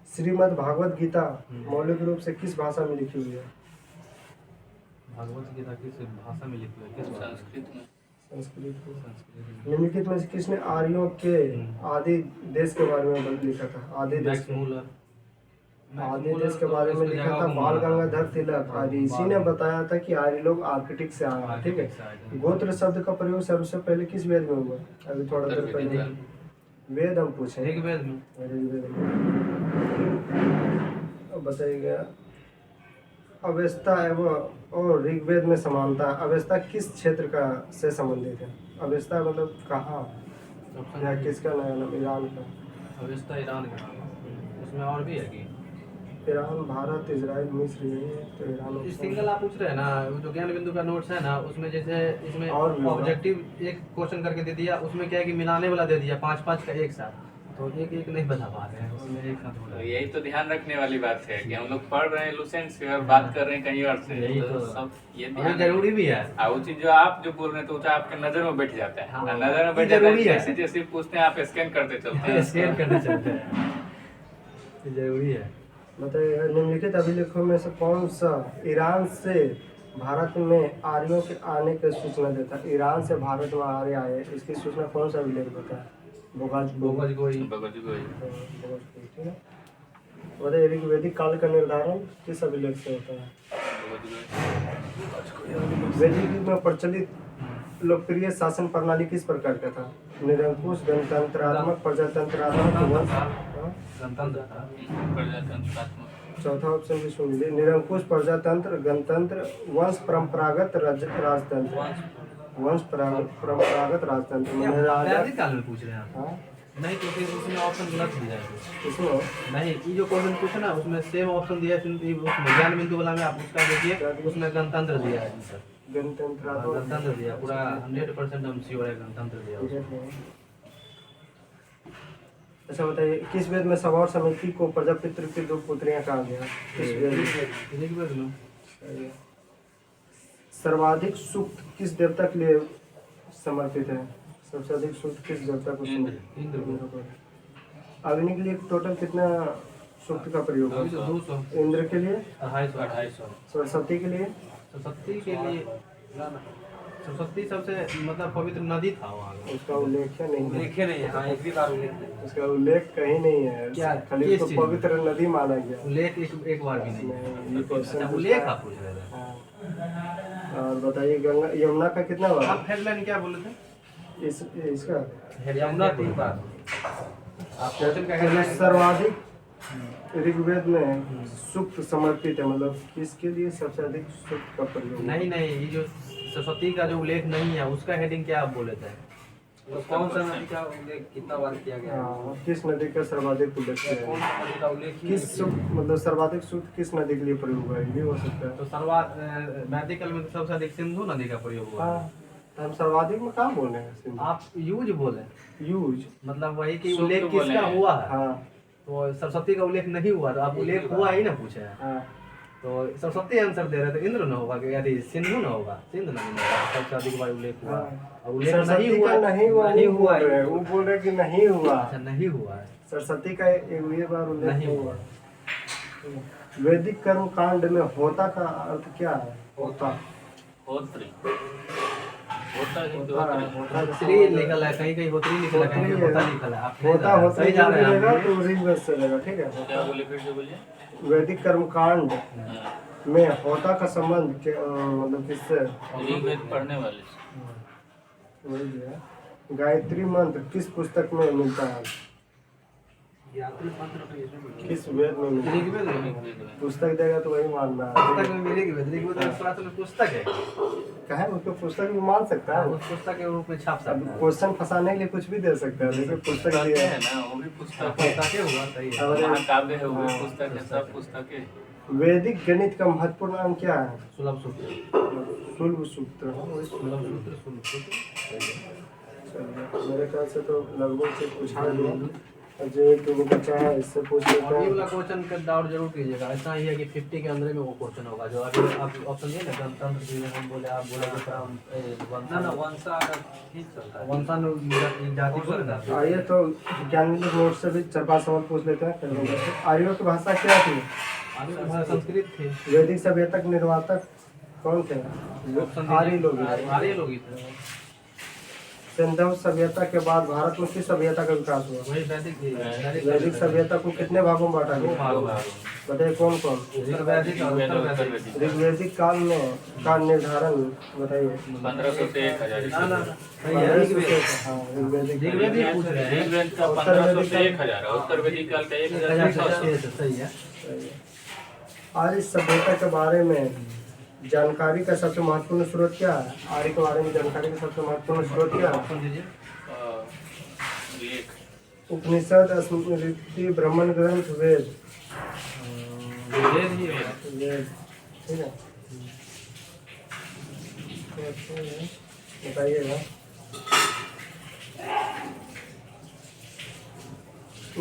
श्रीमद् भागवत गीता मौलिक रूप से किस भाषा में लिखी हुई है? भगवत गीता किस भाषा में लिखी है, किस भाषा में? संस्कृत में। संस्कृत में। संस्कृत में। निम्नलिखित में से किसने आर्यों के आदि देश के बारे में लिखा था? आदि देश मैक्स मूलर। आदि देश के बारे में लिखा था बाल गंगाधर तिलक आदि। इसी ने बताया था कि आर्य लोग आर्कटिक से आए हैं, ठीक है। गोत्र शब्द का प्रयोग सबसे पहले किस वेद में हुआ? अभी थोड़ा देर पहले वेद हम पूछे। ऋग्वेद में। ऋग्वेद में। अब बताइएगा अवेस्ता एवं और ऋग्वेद में समानता। अवेस्ता किस क्षेत्र का से संबंधित है? अवेस्ता मतलब कहाँ या किसका नाम? ईरान का। अवेस्ता ईरान का। उसमें और भी है कि ईरान, भारत, इजराइल, मिस्र, यही है तो ईरान। इस सिंगल आप पूछ रहे हैं ना, वो जो ज्ञान बिंदु का नोट्स है ना, उसमें जैसे इसमें और भी होगा। ऑब्जेक्टिव एक क्वेश्चन करके दे दिया, उसमें क्या है कि मिलाने वाला दे दिया 5-5 का एक साथ, तो एक एक नहीं बता पा रहे हैं, उसमें एक साथ हो रहा तो है। यही तो ध्यान रखने वाली बात है कि हम लोग पढ़ रहे हैं लुसेंट से और बात कर रहे हैं कहीं और से। यही तो तो सब ये और ध्यान जरूरी भी है। वो चीज जो आप जो बोल रहे हैं तो वो आपके नजर में बैठ जाता है। हाँ। नजर में बैठ ये जाता है, जरूरी है। जैसे जैसे पूछते हैं आप स्कैन करते चलते हैं। स्केल करना चलते हैं, ये जरूरी है। बताइए निम्नलिखित अभिलेखों में से कौन सा ईरान से भारत में आर्यों के आने की सूचना देता है? ईरान से भारत में आर्य आए, इसकी सूचना कौन सा अभिलेख देता है? बोगाज बोगज गोई। ठीक है। बताइए ऋग्वेदिक काल का निर्धारण किस अभिलेख से होता है? वैदिक युग में प्रचलित लोकप्रिय शासन प्रणाली किस प्रकार का था? निरंकुश, गणतंत्रात्मक, प्रजातंत्रात्मक, वंश। हाँ? गणतंत्र था। प्रजातंत्रात्मक। चौथा ऑप्शन भी सुन लीजिए। निरंकुश, प्रजातंत्र, गणतंत्र, वंश परंपरागत राजतंत्र। वंश परंपरागत राजतंत्र मैंने राजा। वैदिक काल में पूछ रहे हैं आप? हाँ नहीं तो फिर उसमें ऑप्शन गलत दिया है। इसमें नहीं, ये जो क्वेश्चन पूछा ना उसमें सेम ऑप्शन दिया है, उसमें ज्ञान बिंदु वाला में आप उसका देखिए, उसमें गणतंत्र दिया है जी सर। गणतंत्रात्मक गणतंत्र दिया, पूरा 100% हम श्योर है गणतंत्र दिया उसमें। अच्छा बताइए किस वेद में सभा और समिति को प्रजापित्र की दो पुत्रियां कहा गया? किस वेद में? ऋग्वेद में। सर्वाधिक सूक्त किस देवता के लिए समर्पित है? सबसे अधिक सूक्त किस देवता को समर्पित? इंद्र को। अग्नि के लिए टोटल कितना सूक्त का प्रयोग अभी है? तो 200, इंद्र के लिए 250। सरस्वती के लिए सरस्वती के लिए सरस्वती सबसे मतलब पवित्र नदी था वहाँ का। उसका उल्लेख है नहीं है। लिखे नहीं है, हाँ एक भी बार उल्लेख नहीं। उसका उल्लेख कहीं नहीं है। क्या? खाली किस उसको चीज़ में? पवित्र नदी माना गया। उल्लेख एक बार भी नहीं है। नहीं, ये क्वेश्चन अच्छा, पूछा उल्लेख है। आप पूछ रहे थे। हाँ। और बताइए गंगा यमुना का कितना बार? आप हेडलाइन क्या बोले थे? इसका यमुना 3 बार। आप क्वेश्चन का हेडलाइन सर्वाधिक ऋग्वेद में सूक्त समर्पित है, मतलब किसके लिए सबसे अधिक सूक्त का प्रयोग? नहीं, ये जो सरस्वती का जो उल्लेख नहीं है उसका हेडिंग क्या आप बोले थे? तो कौन सा नदी का उल्लेख कितना बार किया गया है? हाँ, किस नदी का सर्वाधिक उल्लेख किया कौन है? सा नदी का उल्लेख ही किस सूक्त मतलब सर्वाधिक सूक्त किस नदी के लिए प्रयोग हुआ है? ये हो सकता है। तो वैदिक काल में तो सबसे अधिक सिंधु नदी का प्रयोग हुआ है। हाँ, तो हम सर्वाधिक में कहाँ बोल रहे हैं? सिंधु। आप यूज बोले, यूज। मतलब वही कि सूक्त उल्लेख बोले किसका हैं। हुआ है। हाँ तो सरस्वती का उल्लेख नहीं हुआ, तो आप उल्लेख हुआ ही ना पूछे हैं। हाँ तो सरस्वती आंसर दे रहे थे, इंद्र न होगा कि यदि सिंधु न होगा, सिंधु नहीं होगा, सबसे अधिक बार उल्लेख हुआ। और उल्लेख नहीं सरस्वती हुआ, का नहीं हुआ, नहीं वो हुआ बोल रहे हैं, वो बोल रहे हैं कि नहीं हुआ। अच्छा, नहीं हुआ है। सरस्वती का एक ये बार उल्लेख नहीं नहीं हुआ। हुआ। वैदिक कर्म कांड में होता का अर्थ क्या है? होता होत्री होता ही तो होता होत्री। होता का श्री लिखल है, कहीं होत्री लिखल है, कहीं होत्री है। होता लिखल है। आप नहीं होता जा रहे हैं, होता सही जा रहे मिलेगा हैं तो ऋग्वेद से रहेगा, ठीक है। क्या बोले फिर से बोलिए? वैदिक कर्म कांड हाँ, में होता का संबंध मतलब किससे? ऋग्वेद पढ़ने वाले से। वही है। गायत्री मंत्र किस पुस्तक में मिलता है? यात्री मंत्र तो इसमें मिलता है। किस वेद में मिलता है? ऋग्वेद में। ऋग्वेद में। पुस्तक देगा तो वही मानना पुस्तक है। में भी ऋग्वेद तो पुरातन पुस्तक है। कहे उसको पुस्तक भी मान सकता है। उस पुस्तक के रूप में छाप अब सकता है। क्वेश्चन फंसाने के लिए कुछ भी दे सकता है, जैसे पुस्तक पुस्तकें दिया है ना, वो भी पुस्तक है। पुस्तक हुआ, सही है। और महाकाव्य है, वो भी हाँ, पुस्तक है, सब पुस्तकें। वैदिक गणित का महत्वपूर्ण अंग क्या है? सुलभ सूत्र, सुलभ सूत्र। सुलभ सूत्र, सुलभ सूत्र। चलिए, मेरे ख्याल से तो लगभग से पूछा दिया। और जो एक दो बचा है इससे पूछ लेते और ये वाला हैं। क्वेश्चन का डाउट जरूर कीजिएगा। ऐसा ही है कि 50 के अंदर में वो क्वेश्चन होगा जो अभी आप ऑप्शन दिए ना, गणतंत्र के लिए हम बोले, आप बोले कि सर हम ना वंशा अगर ठीक चलता है। वंशानु जाति बोले ना। आइए तो ज्ञान नोट से भी 4-5 सवाल पूछ लेते हैं फिर। आर्यों की भाषा क्या थी? आगे तो भाषा संस्कृत थी। वैदिक सभ्यता के निर्वातक कौन थे? आर्य लोग ही थे। आर्य लोग ही थे। सिंधु सभ्यता के बाद भारत में किस सभ्यता का विकास हुआ? वही वैदिक वैदिक सभ्यता को कितने भागों में बांटा दो गया? भाग में। बताइए कौन कौन? उत्तर वैदिक और उत्तर वैदिक। ऋग्वैदिक काल में का निर्धारण बताइए। 1500 से 1000। ना ना सही है, ऋग्वेद। हाँ, ऋग्वैदिक ऋग्वेद पूछ रहे हैं। ऋग्वेद का 1500 से 1000 और उत्तर वैदिक काल का 1600। सही है। आर्य सभ्यता के बारे में जानकारी का सबसे महत्वपूर्ण स्रोत क्या है? आर्य के बारे में जानकारी का सबसे महत्वपूर्ण स्रोत क्या है? ऑप्शन दीजिए। लेख उपनिषद, स्मृति, ब्राह्मण ग्रंथ, वेद। वेद ही है। वेद, ठीक है। बताइएगा।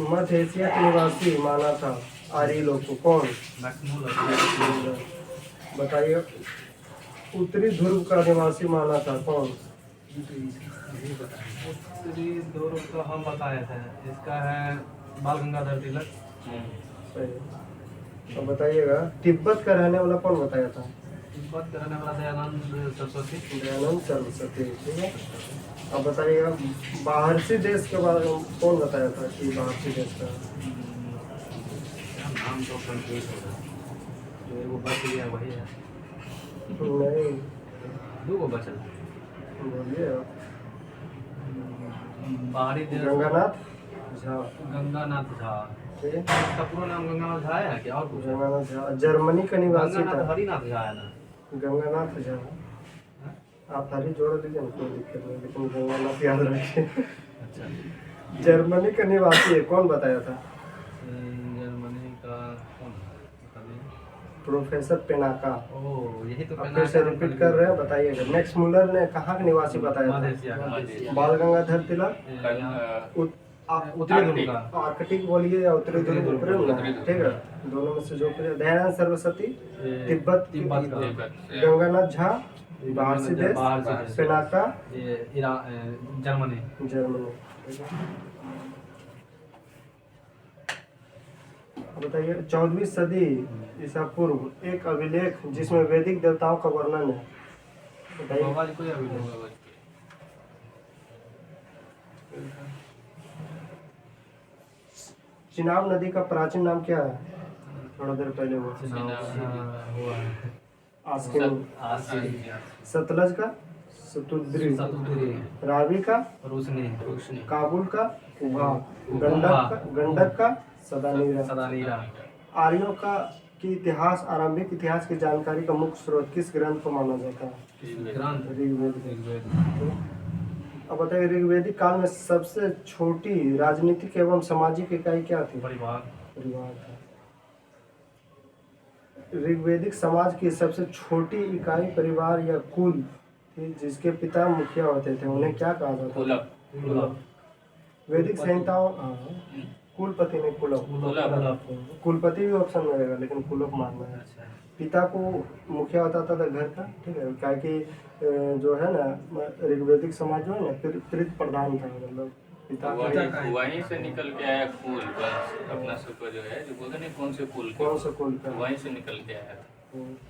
मध्य एशिया के निवासी माना था आर्य लोग को कौन? मैक्सिमम बताइए। उत्तरी ध्रुव का निवासी माना था कौन? उत्तरी ध्रुव तो हम बताए थे, इसका है बाल गंगाधर तिलक। सही। अब बताइएगा। तिब्बत का रहने वाला कौन बताया था? तिब्बत का रहने वाला दयानंद सरस्वती। दयानंद सरस्वती, ठीक है। अब बताइएगा। बाहरसी देश के बारे में कौन बताया था कि बाहरसी देश का? नाम तो कंफ्यूज हो रहा है, जो वो बच गया वही है। नहीं, दो को बचल। बोलिए। बाहरी देश। गंगानाथ झा, गंगानाथ झा। ठीक है। इसका पूरा नाम गंगानाथ झा है क्या और कुछ? गंगानाथ झा जर्मनी का निवासी गंगानाथ था। हरिनाथ झा है ना? गंगानाथ झा। आप हरी जोड़ दीजिए ना, कोई दिक्कत नहीं, लेकिन गंगानाथ याद रखिए। अच्छा। जर्मनी का निवासी है, कौन बताया था? जर्मनी का कौन बताइए? प्रोफेसर पेनाका। ओह यही तो आप फिर से रिपीट कर रहे हैं, बताइएगा। मैक्स मुलर ने कहाँ का निवासी बताया मध्य था? एशिया का। बाल गंगाधर तिलक। उत्तरी ध्रुव का। आर्कटिक बोलिए या उत्तरी ध्रुव, उत्तरी ध्रुव। ठीक है। दोनों में से जो दयानंद सरस्वती तिब्बत तिब्बत का। गंगानाथ झा बाहरसी देश, बाहरसी देश। पेनाका ये जर्मनी। जर्मनी, ठीक है। अब बताइए। 14वीं सदी ईसा पूर्व एक अभिलेख जिसमें वैदिक देवताओं का वर्णन है, बताइए। बाबा जी को या विष्णु? चिनाब नदी का प्राचीन नाम क्या है? थोड़ा देर पहले वो हुआ है। आस्किन। सतलज का सतुद्री, सतुद्री। रावी का रोशनी। काबुल का उभा, गंडक का सदानीरा। सदानीरा। आर्यों का की इतिहास, आरंभिक इतिहास की जानकारी का मुख्य स्रोत किस ग्रंथ को माना जाता है? ग्रंथ ऋग्वेद। ऋग्वेद। अब बताइए। ऋग्वेदिक काल में सबसे छोटी राजनीतिक एवं सामाजिक इकाई क्या थी? परिवार। परिवार था। ऋग्वेदिक समाज की सबसे छोटी इकाई परिवार या कुल थी, जिसके पिता मुखिया होते थे। उन्हें क्या कहा जाता था? कुलप। वैदिक संहिताओं, कुलपति नहीं, कुलप। कुलपति भी ऑप्शन में रहेगा, लेकिन कुलप मानना है। अच्छा। पिता को मुखिया होता था घर का, ठीक है। क्या कि जो है ना, ऋग्वेदिक समाज जो है ना, पितृ प्रधान था, मतलब पिता का। वहीं से निकल के आया कुल, बस अपना सबको जो है जो बोलते नहीं कौन से कुल कौन सा कुल का? वहीं से निकल के आया था।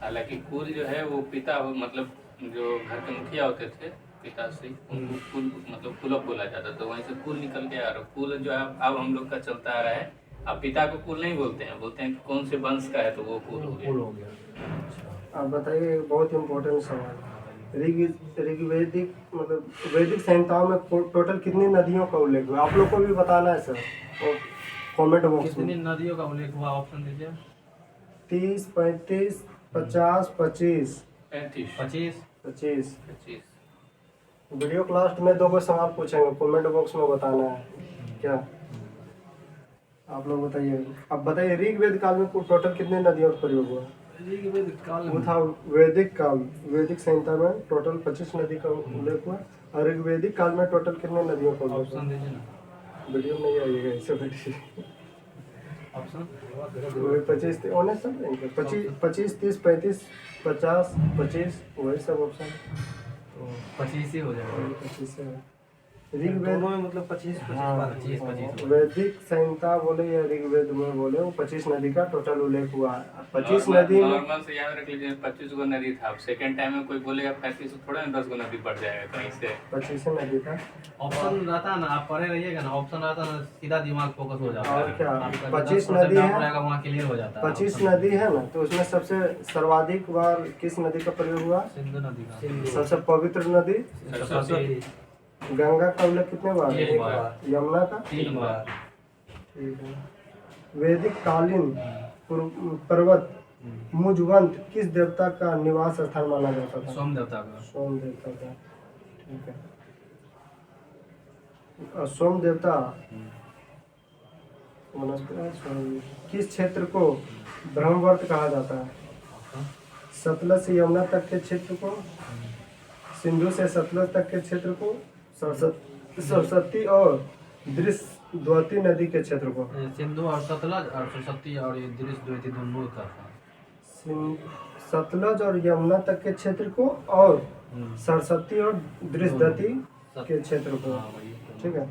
हालांकि कुल जो है वो पिता, मतलब जो घर के मुखिया होते थे पिता से, उनको कुल मतलब कुलप बोला जाता, तो वहीं से कुल निकल के आ रहा। कुल जो है अब हम लोग का चलता आ रहा है। अब पिता को कुल नहीं बोलते हैं, बोलते हैं कि कौन से वंश का है, तो वो कुल हो गया। अब बताइए। बहुत इम्पोर्टेंट सवाल। ऋग्वेदिक मतलब वैदिक संहिताओं में टोटल कितनी नदियों का उल्लेख हुआ? आप लोग को भी बताना है सर, और कमेंट बॉक्स कितनी में। नदियों का उल्लेख हुआ? ऑप्शन दीजिए। 30, 35, 50, 25। 35, 25। 25। वीडियो के लास्ट में 2 सवाल पूछेंगे, कमेंट बॉक्स में बताना है क्या। आप लोग बताइए। अब बताइए। ऋग्वेद काल में टोटल कितने नदियों का प्रयोग हुआ? ऋग्वेद काल वो था वैदिक काल। वैदिक संहिता में टोटल 25 नदी का उल्लेख हुआ। और ऋग्वेदिक काल में टोटल कितने नदियों का उल्लेख हुआ? ऑप्शन दीजिए ना। वीडियो में नहीं आइएगा, ऐसे बैठिए। ऑप्शन 25, 25, 30, 35, 50, 25, वही सब ऑप्शन। तो 25 ही हो जाएगा। 25 है। ऋग्वेद दोनों में मतलब 25-25 हाँ, बार 25 वैदिक संहिता बोले या ऋग्वेद में बोले वो 25 नदी का टोटल उल्लेख हुआ है। 25 नदी में नॉर्मल से याद रख लीजिए 25 गो नदी था। अब सेकंड टाइम में कोई बोलेगा 35 थोड़ा ना 10 गो नदी बढ़ जाएगा कहीं से। 25 नदी था। ऑप्शन रहता ना, आप पढ़े रहिएगा ना, ऑप्शन रहता ना, सीधा दिमाग फोकस हो जाता है। और क्या, आपका 25 10% नदी डाउन है। रहेगा, वहाँ क्लियर हो जाता है। 25 ऑप्शन नदी है ना, तो उसमें सबसे सर्वाधिक बार किस नदी का प्रयोग हुआ? सिंधु नदी का। सबसे पवित्र नदी सरस्वती गंगा का उल्लेख कितने बार? एक बार। यमुना का 3 बार। ठीक है। वैदिक कालीन पर्वत मुजवंत किस देवता का निवास स्थान माना जाता था? सोम देवता का। सोम देवता का। ठीक है। सोम देवता किस क्षेत्र को ब्रह्मवर्त कहा जाता है? सतलज से यमुना तक के क्षेत्र को, सिंधु से सतलज तक के क्षेत्र को, सरस्वती और दृश्यद्वती नदी के क्षेत्र को। सिंधु और सतलज और सरस्वती और ये दृश्यद्वती दोनों का था। सतलज और यमुना तक के क्षेत्र को और सरस्वती और दृश्यद्वती के क्षेत्र को। हाँ, वही तो। ठीक है,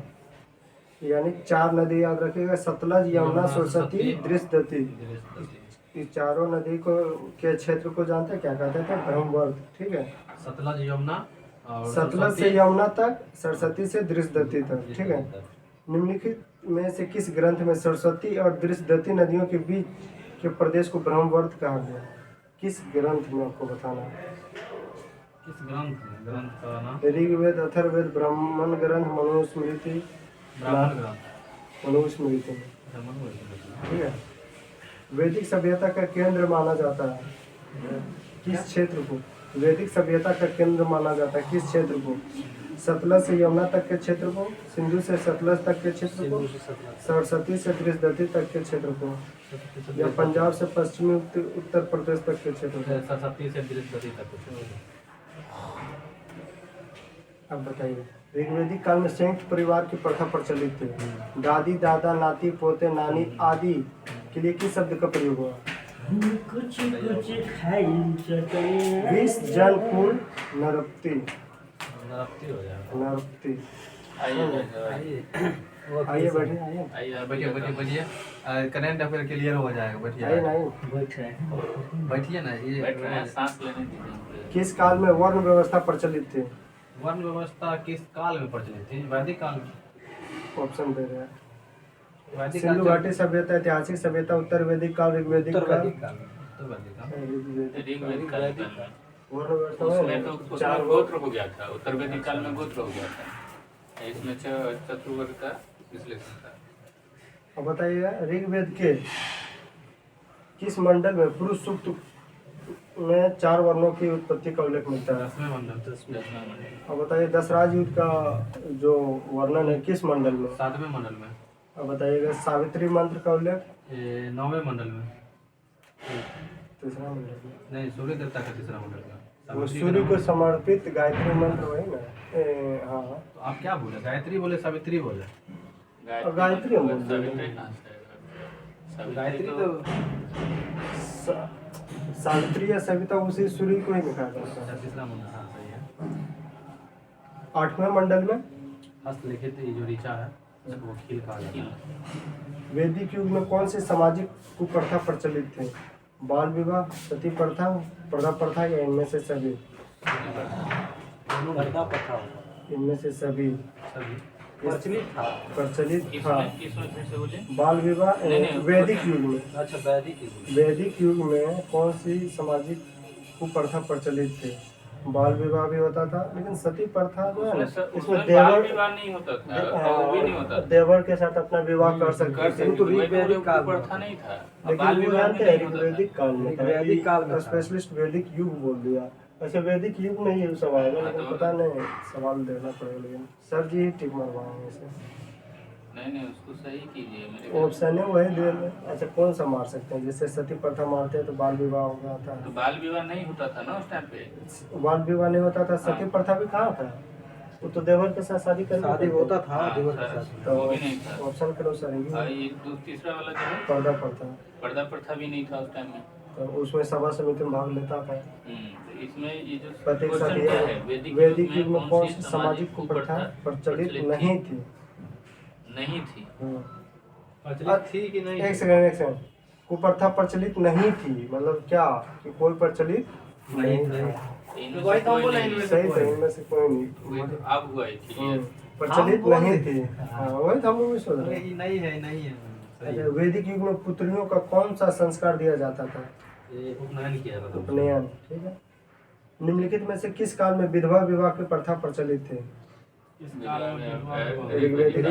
यानी 4 नदी याद रखिएगा, सतलज, यमुना, सरस्वती, दृश्यद्वती। दृश्यद्वती। इस चारों नदी को के क्षेत्र को जानते हैं क्या कहते थे? ब्रह्मवर्त। ठीक है, सतलज, यमुना और सतलज से यमुना तक, सरस्वती से दृश्यद्वती तक। ठीक है। निम्नलिखित में से किस ग्रंथ में सरस्वती और दृश्यद्वती नदियों के बीच के प्रदेश को ब्रह्मवर्त कहा गया? किस ग्रंथ में आपको बताना है? किस ग्रंथ का नाम? ऋग्वेद, अथर्ववेद, ब्राह्मण ग्रंथ, मनुस्मृति। ब्राह्मण ग्रंथ। मनुस्मृति में। ब्राह्मण ग्रंथ। ठीक है। वैदिक सभ्यता का केंद्र माना जाता है किस क्षेत्र को? वैदिक सभ्यता का केंद्र माना जाता है किस क्षेत्र को? सतलज से यमुना तक के क्षेत्र को, सिंधु से सतलज तक के क्षेत्र को, सरस्वती से दृश्यद्वती तक के क्षेत्र को, या पंजाब से पश्चिमी उत्तर प्रदेश तक के क्षेत्र को? सरस्वती से दृश्यद्वती तक। अब बताइए, ऋग्वैदिक काल में संयुक्त परिवार की प्रथा प्रचलित थी। दादी, दादा, नाती, पोते, नानी आदि के लिए किस शब्द का प्रयोग हुआ? विष, जल, कुल, नरपति। नरपति हो जाएगा। नरपति। आइए आइए बैठिए, आइए आइए बैठिए। करंट अफेयर क्लियर हो जाएगा। बैठिए। आइए नहीं। बैठिए ना, ये बैठ रहे हैं, सांस लेने दीजिए। किस काल में वर्ण व्यवस्था प्रचलित थी? वर्ण व्यवस्था किस काल में प्रचलित थी? वैदिक काल में। ऑप्शन दे रहे हैं। वैदिक सिंधु काल घाटी सभ्यता, ऐतिहासिक सभ्यता, उत्तर वैदिक काल, ऋग्वैदिक काल। तो वैदिक काल। ऋग्वेद काल में वर्ण व्यवस्था उसमें तो में उसमें गोत्र हो गया था। उत्तर वैदिक काल में गोत्र हो गया था। इसमें चतुर्वर्ग का विश्लेषण था। अब बताइए, ऋग्वेद के किस मंडल में पुरुष सूक्त में 4 वर्णों की उत्पत्ति का उल्लेख मिलता है? 10वें मंडल। 10वां मंडल। अब बताइए, दशराज युद्ध का जो वर्णन है किस मंडल में? 7वें मंडल में। अब बताइएगा, सावित्री मंत्र का उल्लेख? 9वें मंडल में। तीसरा मंडल में। नहीं, सूर्य देवता का तीसरा मंडल में। वो सूर्य को समर्पित गायत्री मंत्र वही ना? हाँ। तो आप क्या बोले? गायत्री बोले, सावित्री बोले? गायत्री हम बोलते हैं। सावित्री कहाँ से आएगा? गायत्री तो सावित्री या सविता उसी सूर्य को ही लिखा जाता है। तीसरा मंडल। हाँ, सही है। 8वें मंडल में हस्तलिखित ये जो ऋचा है वो खील कहा जाता है। वैदिक युग में कौन सी सामाजिक कुप्रथा प्रचलित थी? बाल विवाह, सती प्रथा, पर्दा प्रथा, या इनमें से सभी? इनमें से सभी प्रचलित था। किसमें फिर से बोले? बाल विवाह नहीं, वैदिक युग में। अच्छा, वैदिक युग। वैदिक युग में कौन सी सामाजिक कुप्रथा प्रचलित थी? बाल विवाह भी होता था, लेकिन सती प्रथा जो है ना, इसमें बाल देवर विवाह नहीं होता था, वो भी नहीं होता था। देवर के साथ अपना विवाह कर कर सकते सकते थे। थे, वैदिक काल में प्रथा नहीं था। अब बाल लेकिन वो विवाह जानते में हैं नहीं होता वैदिक काल में था। वैदिक काल में था। स्पेशलिस्ट वैदिक युग बोल दिया। वैसे वैदिक युग में ही सब आएगा, लेकिन तो- पता नहीं, सवाल देना पड़ेगा। लेकिन सर जी ही टिक मरवाएंगे इसे। नहीं, उसको सही कीजिए मेरे। ऑप्शन है वही दे रहे। अच्छा, कौन सा मार सकते हैं? जैसे सती प्रथा मारते हैं तो बाल विवाह हो गया था। तो बाल विवाह नहीं होता था ना उस टाइम पे। बाल विवाह नहीं होता था, सती प्रथा भी कहाँ था? वो तो देवर के साथ शादी शादी करके होता था हाँ, देवर के सर, साथ। तो वो भी नहीं था। ऑप्शन करो सर। और ये तीसरा वाला जो है पर्दा प्रथा, पर्दा प्रथा भी नहीं था उस टाइम में। तो उसमें सभा समिति में भाग लेता था। तो इसमें ये जो प्रत्येक क्वेश्चन साथी क्या है, है, वैदिक युग में कौन सी सामाजिक कुप्रथा प्रचलित नहीं थी? नहीं थी। प्रचलित थी कि नहीं? एक सेकंड, कुप्रथा प्रचलित नहीं थी मतलब क्या कि कोई प्रचलित नहीं था। इनमें वही से तो हम कोई बोले, नहीं, इनमें सही तो इनमें से कोई नहीं वही तो अब हुआ है क्लियर। प्रचलित हम बोल नहीं रहे थी। हाँ वही तो हम लोग भी सोच रहे हैं। ये नहीं है, नहीं है। सही अच्छा, है। वैदिक युग में पुत्रियों का कौन सा संस्कार दिया जाता था? ये उपनयन किया था। उपनयन, ठीक है। निम्नलिखित में से किस काल में विधवा विवाह की प्रथा प्रचलित थी? ऋग्वैदिक काल में। ऋग्वैदिक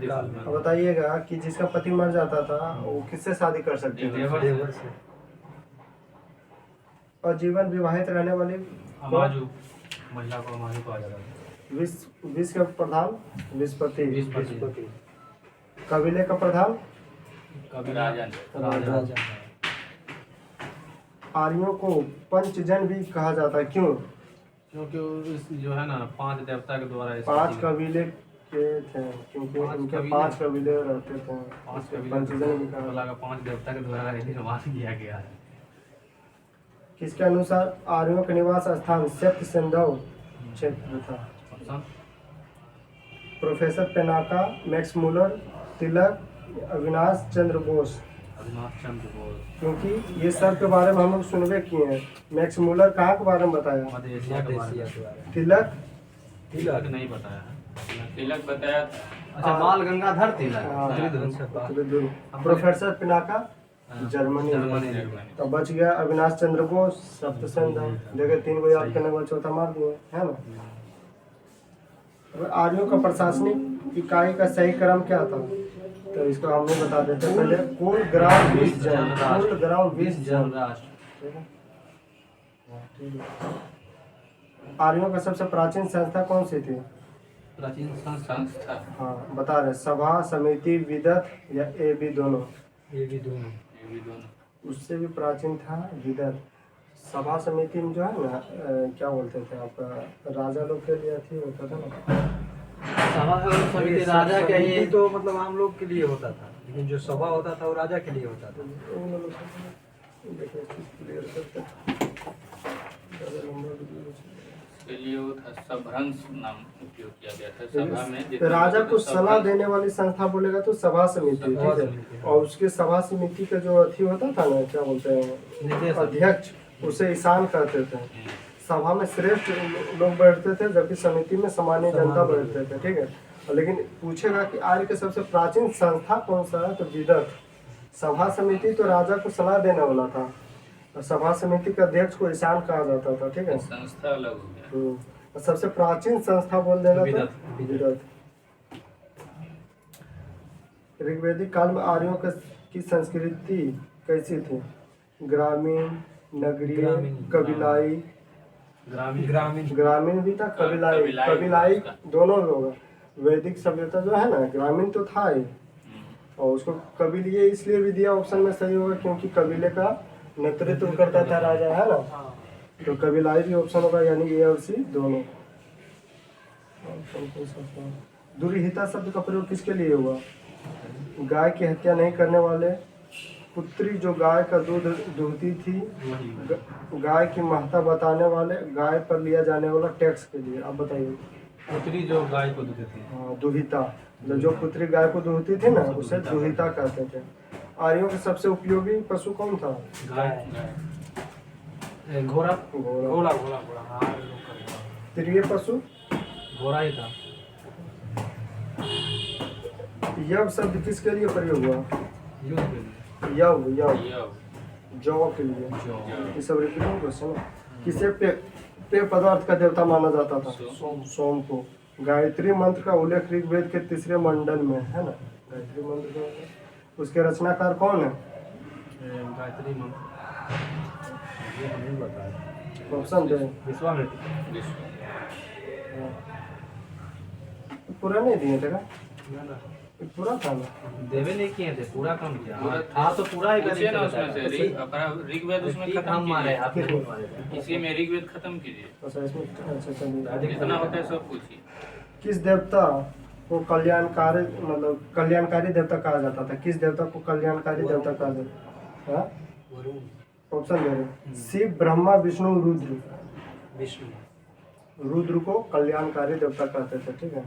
काल में। अब बताइएगा कि जिसका पति मर जाता था वो किससे शादी कर सकते थे? देवर से। और जीवन विवाहित रहने वाली अमाजु, महिला को अमाजु कहा जाता था। विश्व का प्रधान विस्पति, विस्पति। कबीले का प्रधान राजा राजा। आर्यों को पंचजन भी कहा जाता है, क्यों? क्योंकि इस जो है ना 5 देवता के द्वारा इस 5 कबीले के थे, क्योंकि पांच इनके कबीले। 5 कबीले रहते थे। 5 पंचजन भी कहा। कबीला का 5 देवता के द्वारा ये निर्माण किया गया है। किसके अनुसार आर्यों का निवास स्थान सप्त सिंधु क्षेत्र था? ऑप्शन प्रोफेसर पेनाका, मैक्स मूलर, तिलक, अविनाश चंद्र बोस। अविनाश चंद्र बोस। क्योंकि ये सब के बारे में हम लोग सुनबे किए हैं। मैक्स मूलर कहाँ के बारे में बताया? मध्य एशिया के बारे में। तिलक तिलक नहीं बताया है। तिलक बताया था। अच्छा, बाल गंगाधर तिलक। हाँ, प्रोफेसर पिनाका जर्मनी। जर्मनी। तो बच गया अविनाश चंद्र बोस सप्त सिंधु। देखिए 3 को याद करने के बाद चौथा मार दिए, है ना। अब आर्यों का प्रशासनिक इकाई का सही क्रम क्या था? तो इसको हम लोग बता देते हैं। पहले कुल ग्राम 20 जन, कुल ग्राम 20 जन। राष्ट्र। आर्यों का सबसे प्राचीन संस्था कौन सी थी? प्राचीन संस्था। संस्था हाँ बता रहे, सभा, समिति, विदत या ए बी दोनों? ये भी दोनों। ये भी दोनों। उससे भी प्राचीन था विदत। सभा समिति में जो है ना क्या बोलते थे आपका, राजा लोग के लिए थी होता था ना। सभा समिति राजा के ही समिति तो मतलब आम लोग के लिए होता था, लेकिन जो सभा होता था वो राजा के लिए होता था। देखिए क्लियर करते इसके लिए वो था सभ्रंश नाम उपयोग किया गया था। सभा में तो जितने राजा लोग को थे, सलाह देने वाली संस्था बोलेगा तो सभा समिति, ठीक सभा है। समिति। और उसके सभा समिति का जो अथी होता था ना, क्या बोलते हैं, निर्देशक। अध्यक्ष, उसे ईशान कहते थे। सभा में श्रेष्ठ लोग बैठते थे जबकि समिति में सामान्य जनता बैठते थे, ठीक है। लेकिन पूछेगा कि आर्य के सबसे प्राचीन संस्था कौन सा है, तो विदत। सभा समिति तो राजा को सलाह देने वाला था, और सभा समिति के अध्यक्ष को ईशान कहा जाता था, ठीक है। संस्था अलग हो गया। और सबसे प्राचीन संस्था बोल देगा विदत। तो विदत। ऋग्वैदिक काल में आर्यों की संस्कृति कैसी थी? ग्रामीण, नगरीय, ग्रामीण। कबीलाई। ग्रामीण। ग्रामीण भी था, कबीलाई। कबीलाई दोनों भी होगा। वैदिक सभ्यता जो है ना, ग्रामीण तो था ही, और उसको कबीलिए इसलिए भी दिया ऑप्शन में सही होगा क्योंकि कबीले का नेतृत्व करता था राजा, है ना। तो कबीलाई भी ऑप्शन होगा, यानी ए और सी दोनों। दुर्हिता शब्द का प्रयोग किसके लिए हुआ? गाय की हत्या नहीं करने वाले, पुत्री जो गाय का दूध दूहती थी, गाय की महत्ता बताने वाले, गाय पर लिया जाने वाला टैक्स के लिए। आप बताइए। पुत्री जो गाय को दूध देती है। हाँ, दुहिता, जो पुत्री गाय को दूहती थी ना उसे दुहिता कहते थे। आर्यों के सबसे उपयोगी पशु कौन था? गाय। घोड़ा। घोड़ा। घोड़ा घोड़ा घोड़ा। हाँ लोग का घोड़ा। प्रिय पशु? घोड़ा ही था। यव शब्द किसके लिए प्रयोग हुआ? युद्ध के लिए। यव, यव, यव। जौ के लिए। जो ये सब रिपीटिंग क्वेश्चन है। किसे पेय पदार्थ का देवता माना जाता था? सोम को। गायत्री मंत्र का उल्लेख ऋग्वेद के 3 मंडल में है ना। गायत्री मंत्र का उसके रचनाकार कौन है? गायत्री मंत्र ये तो नहीं बताया। ऑप्शन दे। विश्वामित्र। विश्व। पूरा नहीं दिए थे का? ना ना, पूरा था ना। देवे नहीं किए थे, पूरा कम किया। पूरा हाँ तो पूरा ही पूछिए ना उसमें से करेंगे। अपना ऋग्वेद उसमें ठीक, खत्म हम मारे, कीजिए। आपने नहीं मारे थे। इसी में ऋग्वेद खत्म कीजिए। अच्छा इसमें अच्छा चलिए। जितना होता है सब पूछिए। किस देवता को कल्याणकारी मतलब कल्याणकारी देवता कहा जाता था? किस देवता को कल्याणकारी देवता कहा जाता? हाँ वरुण। ऑप्शन दे रहे। शिव, ब्रह्मा, विष्णु, रुद्र। विष्णु। रुद्र को कल्याणकारी देवता कहते थे, ठीक है।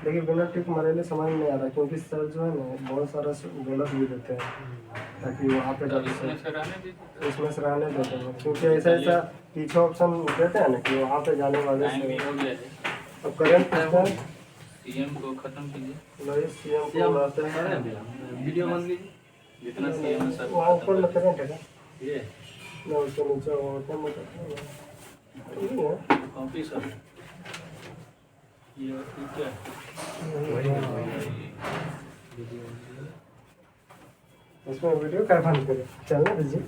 देखिए बिना टिक मरेले समझ में नहीं आ रहा, क्योंकि सर जो है ना बहुत सारा गलत भी देते हैं, ताकि वहाँ पे जाके इसमें से रहने दीजिए, इसमें से रहने देते हैं, क्योंकि ऐसा ऐसा पीछे ऑप्शन देते हैं ना कि वहाँ पे जाने वाले टाइम भी से। हो गया है। अब करेंट क्वेश्चन सीएम को खत्म कीजिए, नहीं सीएम को बुलाते हैं, वीडियो बंद कीजिए। जितना सीएम है सब वहाँ ऊपर में करेंट है क्या? ये ना उसके नीचे होते हैं कॉपी सर ये क्या इसमें वीडियो क्या बंद करें, चलने दीजिए।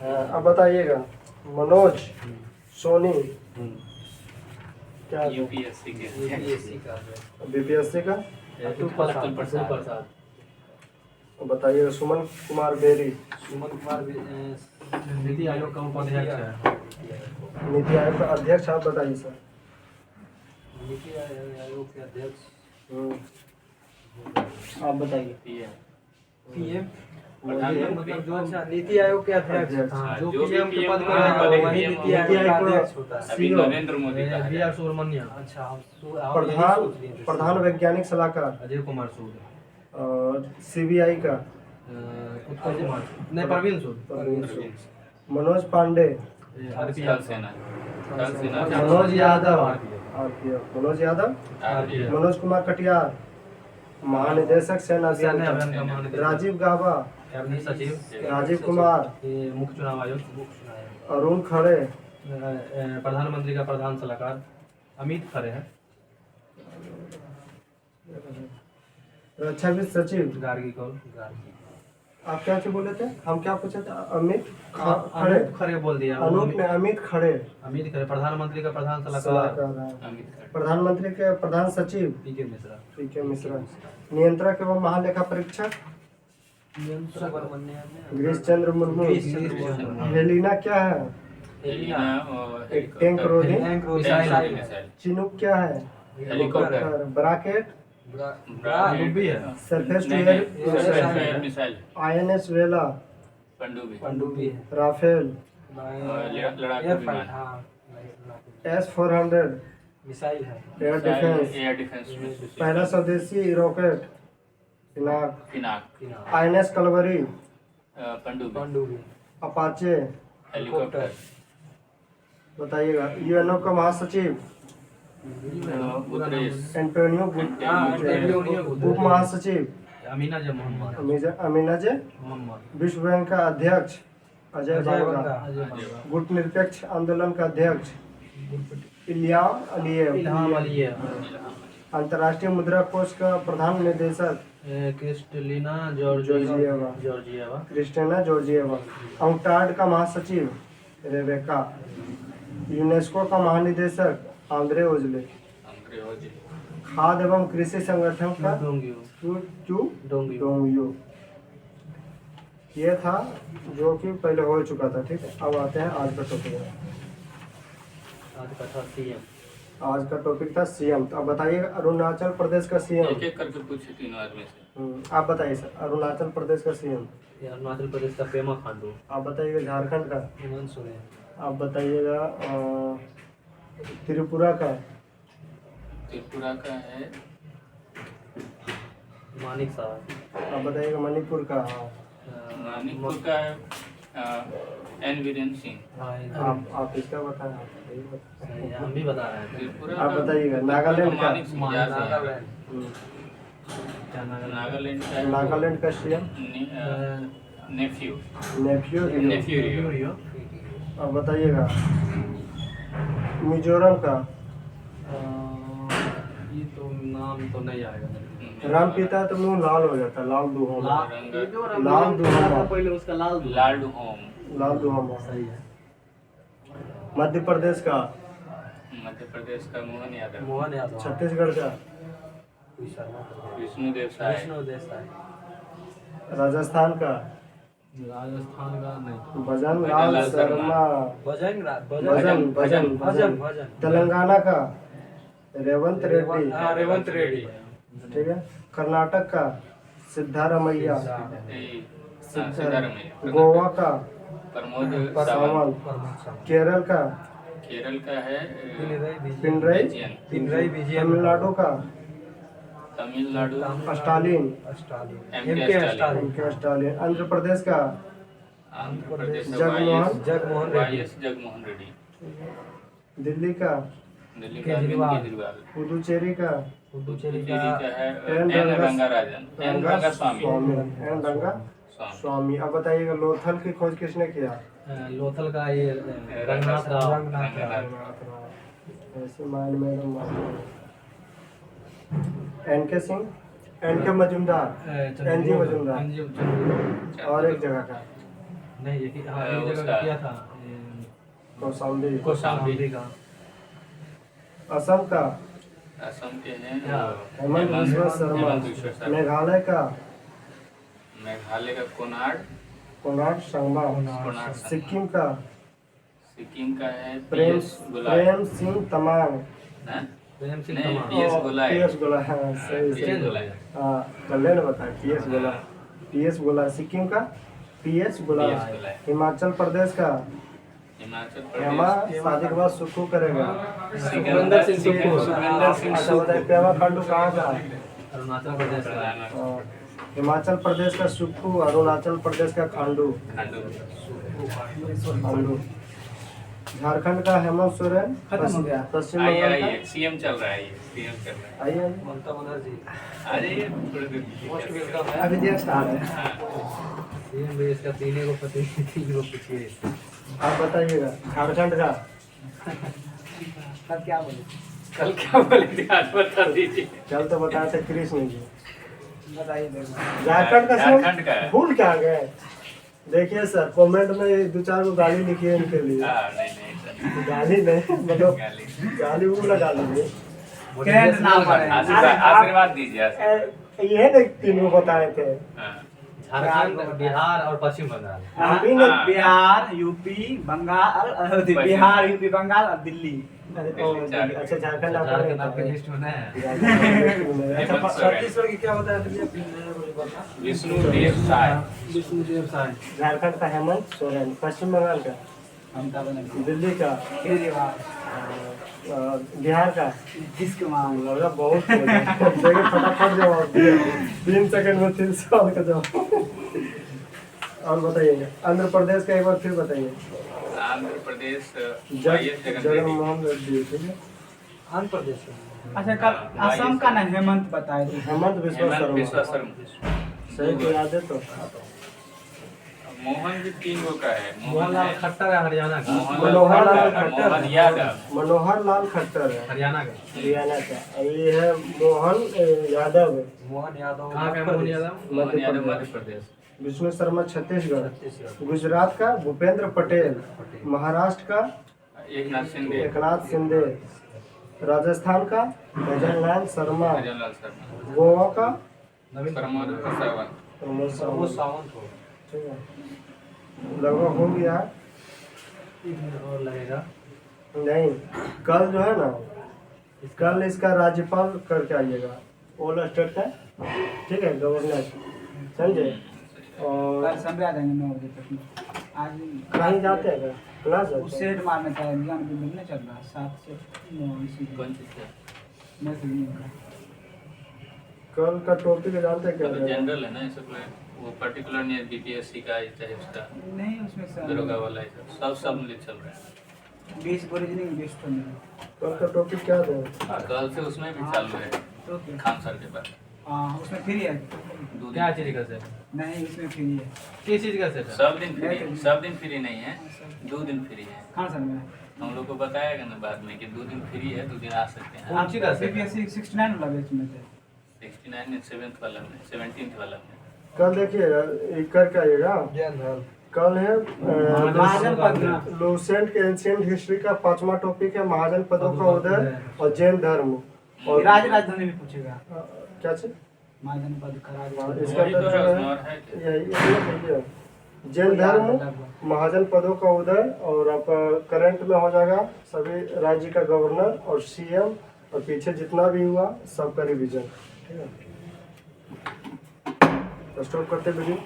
अब बताइएगा मनोज सोनी क्या है? यूपीएससी के यूपीएससी का है। बीपीएससी का। अतुल प्रसाद अब बताइएगा सुमन कुमार बेरी सुमन कुमार भी, नीति आयोग का उपाध्यक्ष है। नीति आयोग का अध्यक्ष, आप बताइए सर। नीति आयोग के अध्यक्ष आप बताइए। पीएम, प्रधानमंत्री मतलब जो अच्छा नीति आयोग के अध्यक्ष, हाँ, जो जो भी पीएम के पद PM पर रहेगा होगा, वही PM नीति आयोग नीति का आयोग अध्यक्ष को होता है। अभी CEO। नरेंद्र मोदी का बी है। आर सुब्रमण्यम, अच्छा हम प्रधान वैज्ञानिक सलाहकार अजय कुमार सूद, और सीबीआई का उत्पल कुमार, नहीं परवीन सूद, परवीन सूद। मनोज पांडे, थल सेना मनोज यादव आरपीएफ, मनोज यादव, RPF, मनोज कुमार कटियार महानिदेशक सेना सैन्य अभियान का अभियंता, महानिदेशक, राजीव गाबा, कैबिनेट सचिव, राजीव कुमार, ये मुख्य चुनाव आयोग, अरुण खड़े, प्रधानमंत्री का प्रधान सलाहकार अमित खरे है, रक्षा वित्त सचिव। गार्गी कौल, आप क्या से बोले थे, हम क्या पूछे थे? अमित खड़े, अमित खरे बोल दिया। अनूप ने अमित खड़े अमित खरे प्रधानमंत्री का प्रधान सलाहकार सलाहकार हैं। अमित खड़गे, प्रधानमंत्री के प्रधान सचिव पीके मिश्रा, पीके मिश्रा, नियंत्रक एवं महालेखा परीक्षक सुब्रमण्यम, गिरीश चंद्र मुर्मू। गिरीश चंद्र मुर्मू। हेलिना क्या है? एक टैंक रोधी मिसाइल, चिनूक क्या है? हेलीकॉप्टर, ब्राकेट डुब्बी है, surface to air missile, INS Vela, पनडुब्बी, पनडुब्बी है, राफेल, लड़ाकू एयर विमान, फाइट, हाँ S-400 मिसाइल है, एयर डिफेंस, एयर डिफेंस में पहला स्वदेशी रॉकेट पिनाक, पिनाक, आईएनएस कलवरी, पनडुब्बी, पनडुब्बी, अपाचे। हेलीकॉप्टर, बताइएगा यूएनओ का महासचिव गुतरेस, एंटोनियो उप महासचिव अमीना जे मोहम्मद, अमीना जे, मोहम्मद, विश्व बैंक का अध्यक्ष अजय अजय बांगा, बंगा, अजय बांगा, गुट निरपेक्ष आंदोलन का अध्यक्ष इल्हाम अलीयेव, इल्हाम अलीयेव, अंतर्राष्ट्रीय मुद्रा कोष का प्रधान निदेशक Kristalina Georgieva, Georgieva, Kristina Georgieva, अंटार्ड का महासचिव रेबेका, यूनेस्को का महानिदेशक आंद्रे ओजले, खाद्य एवं कृषि संगठन का डोंगियो। ये था जो कि पहले हो चुका था, ठीक है। अब आते हैं आज का टॉपिक। आज का था सीएम, आज का टॉपिक था सीएम। तो अब बताइए अरुणाचल प्रदेश का सीएम। एक एक करके पूछे तीनों आदमी से। आप बताइए सर, अरुणाचल प्रदेश का सीएम। अरुणाचल प्रदेश का पेमा खांडू, आप बताइएगा झारखंड का। हेमंत सोरेन, आप बताइएगा त्रिपुरा का। त्रिपुरा का है मानिक साहब, आप बताइएगा मणिपुर का। मणिपुर का है एन वीरेन सिंह। आप इसका बताएं, आप यही बताएं। हम भी बता रहे थे। त्रिपुरा आप बताइएगा नागालैंड का। मानिक सिंह याद है। नागालैंड, क्या नागालैंड का है नागालैंड का सीएम नेफ्यू नेफ्यू रियो। नेफ्यू रियो। रियो, आप बताइएगा मिजोरम का। ये तो नाम तो नहीं आएगा मेरे को। राम पिता तो मुंह लाल हो जाता, लाल दुहोमा। ये जो लाल राम दुहामा। था पहले उसका लाल दुहामा। लाल्ड होम। लाल दुहोमा। सही है। मध्य प्रदेश का। मध्य प्रदेश का मोहन यादव। मोहन यादव, छत्तीसगढ़ का। कोई शर्मा, विष्णुदेव साय। विष्णु देसाई, राजस्थान का। राजस्थान का नहीं। भजन लाल शर्मा। भजन भजन भजन भजन भजन, तेलंगाना का रेवंत रेड्डी। हाँ रेवंत रेड्डी, ठीक है। कर्नाटक का सिद्धारमैया। सिद्धारमैया। गोवा का प्रमोद सावंत। सावंत। प्रमोद सावंत, केरल का केरल का है पिनरई बेजियन। पिनरई बीजीएम तमिलनाडु का तमिलनाडु स्टालिन स्टालिन एमके स्टालिन। उनके स्टालिन। आंध्र प्रदेश का आंध्र प्रदेश का जगमोहन जगमोहन रेड्डी वाईएस जगमोहन रेड्डी। दिल्ली का दिल्ली का अरविंद केजरीवाल। पुदुचेरी का पुडुचेरी पुडुचेरी का का है एन एन रंगाराजन, एन रंगास्वामी। एन रंगा स्वामी। स्वामी। अब बताइएगा लोथल की खोज किसने किया? लोथल का ये रंगनाथ राव रंगनाथ राव। रंगनाथ राव। ऐसे माइंड में एकदम एन के सिंह, एन के मजूमदार, एन जी मजूमदार। और एक जगह का नहीं ये हाँ एक जगह उसका- किया था कौशाम्बी। कौशाम्बी। का असम का असम के हैं क्या? हेमंत बिश्व शर्मा। हेमंत बिश्व शर्मा। मेघालय का मेघालय का Konrad Konrad Sangma. Konrad. Sikkim का सिक्किम का है प्रेम पीएस गोलाय। प्रेम सिंह तमांग। हैं? प्रेम सिंह नहीं, तमांग पीएस गोलाय। पीएस गोला। हाँ, सही पीएस सही। गोलाय। हाँ, कल ने बताया पीएस गोला। पीएस गोला सिक्किम का पीएस गोला। पीएस गोलाय। हिमाचल प्रदेश का हिमाचल हेमा प्रदेश शादी के बाद सुक्खू करेगा। सुखविंदर सिंह सुक्खू। सुखविंदर सिंह अच्छा बताइए पेमा खांडू कहाँ का? अरुणाचल प्रदेश का प्रधानमंत्री। हाँ, हिमाचल प्रदेश का सुक्खू, अरुणाचल प्रदेश का खांडू। खांडू। खांडू। झारखंड का हेमंत सोरेन। खत्म हो गया। पश्चिम आइए बंगाल आइए का सीएम चल रहा है, ये सीएम चल रहा है। आइए ममता बनर्जी आ जाइए थोड़ी देर मोस्ट पीछे। वेलकम है अभी देश कहाँ है? हाँ, सीएम देश का तीन को पति तीन को पूछिए आप बताइएगा झारखंड का कल क्या बोले कल क्या बोले थे आज बता दीजिए। कल तो बताए थे कृष्ण जी। बताइए झारखंड का झारखंड का है। भूल क्या गए? देखिए सर कमेंट में 2-4 गो गाली लिखी है इनके लिए। हाँ नहीं नहीं सर गाली नहीं मतलब गाली। गाली वो लगा लीजिए। कैंट नाम पड़े आशीर्वाद दीजिए आशीर्वाद। ये ना तीनों बताए थे। हाँ। झारखंड बिहार और पश्चिम बंगाल आप ही ने हाँ। बिहार यूपी बंगाल बिहार यूपी बंगाल और दिल्ली। अच्छा झारखंड आपका झारखंड नहीं आपके था। लिस्ट में नहीं है अच्छा हेमंत सोरेन। छत्तीसगढ़ की क्या बताया विष्णु देव साय। विष्णुदेव साय, झारखंड का हेमंत सोरेन। पश्चिम बंगाल का ममता बनर्जी, दिल्ली का केजरीवाल, बिहार का नीतीश कुमार, लगा बहुत हो गया। देखिए फटाफट जवाब दिया 3 सेकंड में 3 सवाल का जवाब। और बताइए आंध्र प्रदेश का एक बार फिर बताइए। आंध्र प्रदेश वाईएस जगन रेड्डी। जगनमोहन रेड्डी। ठीक है आंध्र प्रदेश में अच्छा कल असम का ना हेमंत बताए थे। हेमंत बिश्व हेमंत बिश्व शर्मा। शर्मा। सही तो याद है तो मोहन भी 3 गो का है। मोहन मोहनलाल है। खट्टर है हरियाणा का मनोहर लाल मोहन खट्टर। मोहन यादव। मनोहर लाल खट्टर है हरियाणा का हरियाणा का। और ये है मोहन यादव है मोहन यादव कहाँ का मोहन यादव? मोहन यादव प्रदेश। मध्य प्रदेश। विष्णु शर्मा छत्तीसगढ़। छत्तीसगढ़ गुजरात का भूपेंद्र पटेल। महाराष्ट्र का एकनाथ शिंदे। एकनाथ शिंदे। राजस्थान का भजनलाल शर्मा। भजनलाल शर्मा। गोवा का नवीन प्रमोद सावंत। प्रमोद वो सावंत। सावंत हो ठीक है लगभग हो गया। 1 मिनट और लगेगा नहीं कल जो है ना कल इसका राज्यपाल करके आइएगा ऑल स्टेट का। ठीक है गवर्नर समझे। और कल समय आ जाएंगे 9 बजे तक। आज कहीं जाते हैं क्या? क्लास उस जाते हैं? सेट मारने का एग्जाम भी मिलने चल रहा है 7 से 9 इसी कौन चीज का? मैसेज नहीं होगा। कल का टॉपिक जानते हैं क्या तो रहेगा? जनरल है ना इस सब वो पर्टिकुलर नहीं है बीपीएससी का चाहे उसका नहीं उसमें दरोगा सर वाला है सब मिले चल रहा है। 20 रीजनिंग 20 तो नहीं। कल का टॉपिक क्या था? कल से उसमें भी चालू है तो क्या? खान सर के पास हाँ उसमें फ्री है। 2 क्या दिन। चीज का सेट नहीं उसमें फ्री है। किस चीज का सेट है सब दिन फ्री नहीं है। 2 दिन फ्री है। हाँ सर मैं हम लोग को बताएगा ना बाद में कि 2 दिन फ्री है 2 दिन आ सकते हैं। कौन सी का सेट है? बीपीएससी 69 वाला बैच में थे। 69 में 7th वाला में 17th वाला में कल देखिएगा ये करके आइएगा। कल है महाजन पद। लूसेंट के एंशियंट हिस्ट्री का 5वां टॉपिक है महाजन पदों का उदय और जैन धर्म। और राजधानी भी पूछेगा क्या चीज महाजन पद खराब। इसका वही तो जो है है उसमें और है क्या? यही जैन धर्म महाजन पदों का उदय और आपका करंट में हो जाएगा सभी राज्य का गवर्नर और सीएम और पीछे जितना भी हुआ सबका रिवीजन। ठीक है तो स्टॉप करते वीडियो।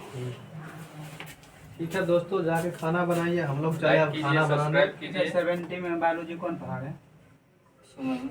ठीक है दोस्तों, जाके खाना बनाइए, हम लोग चले अब खाना बनाने। सब्सक्राइब कीजिए। 70 में बायोलॉजी कौन पढ़ा रहे हैं? सुमन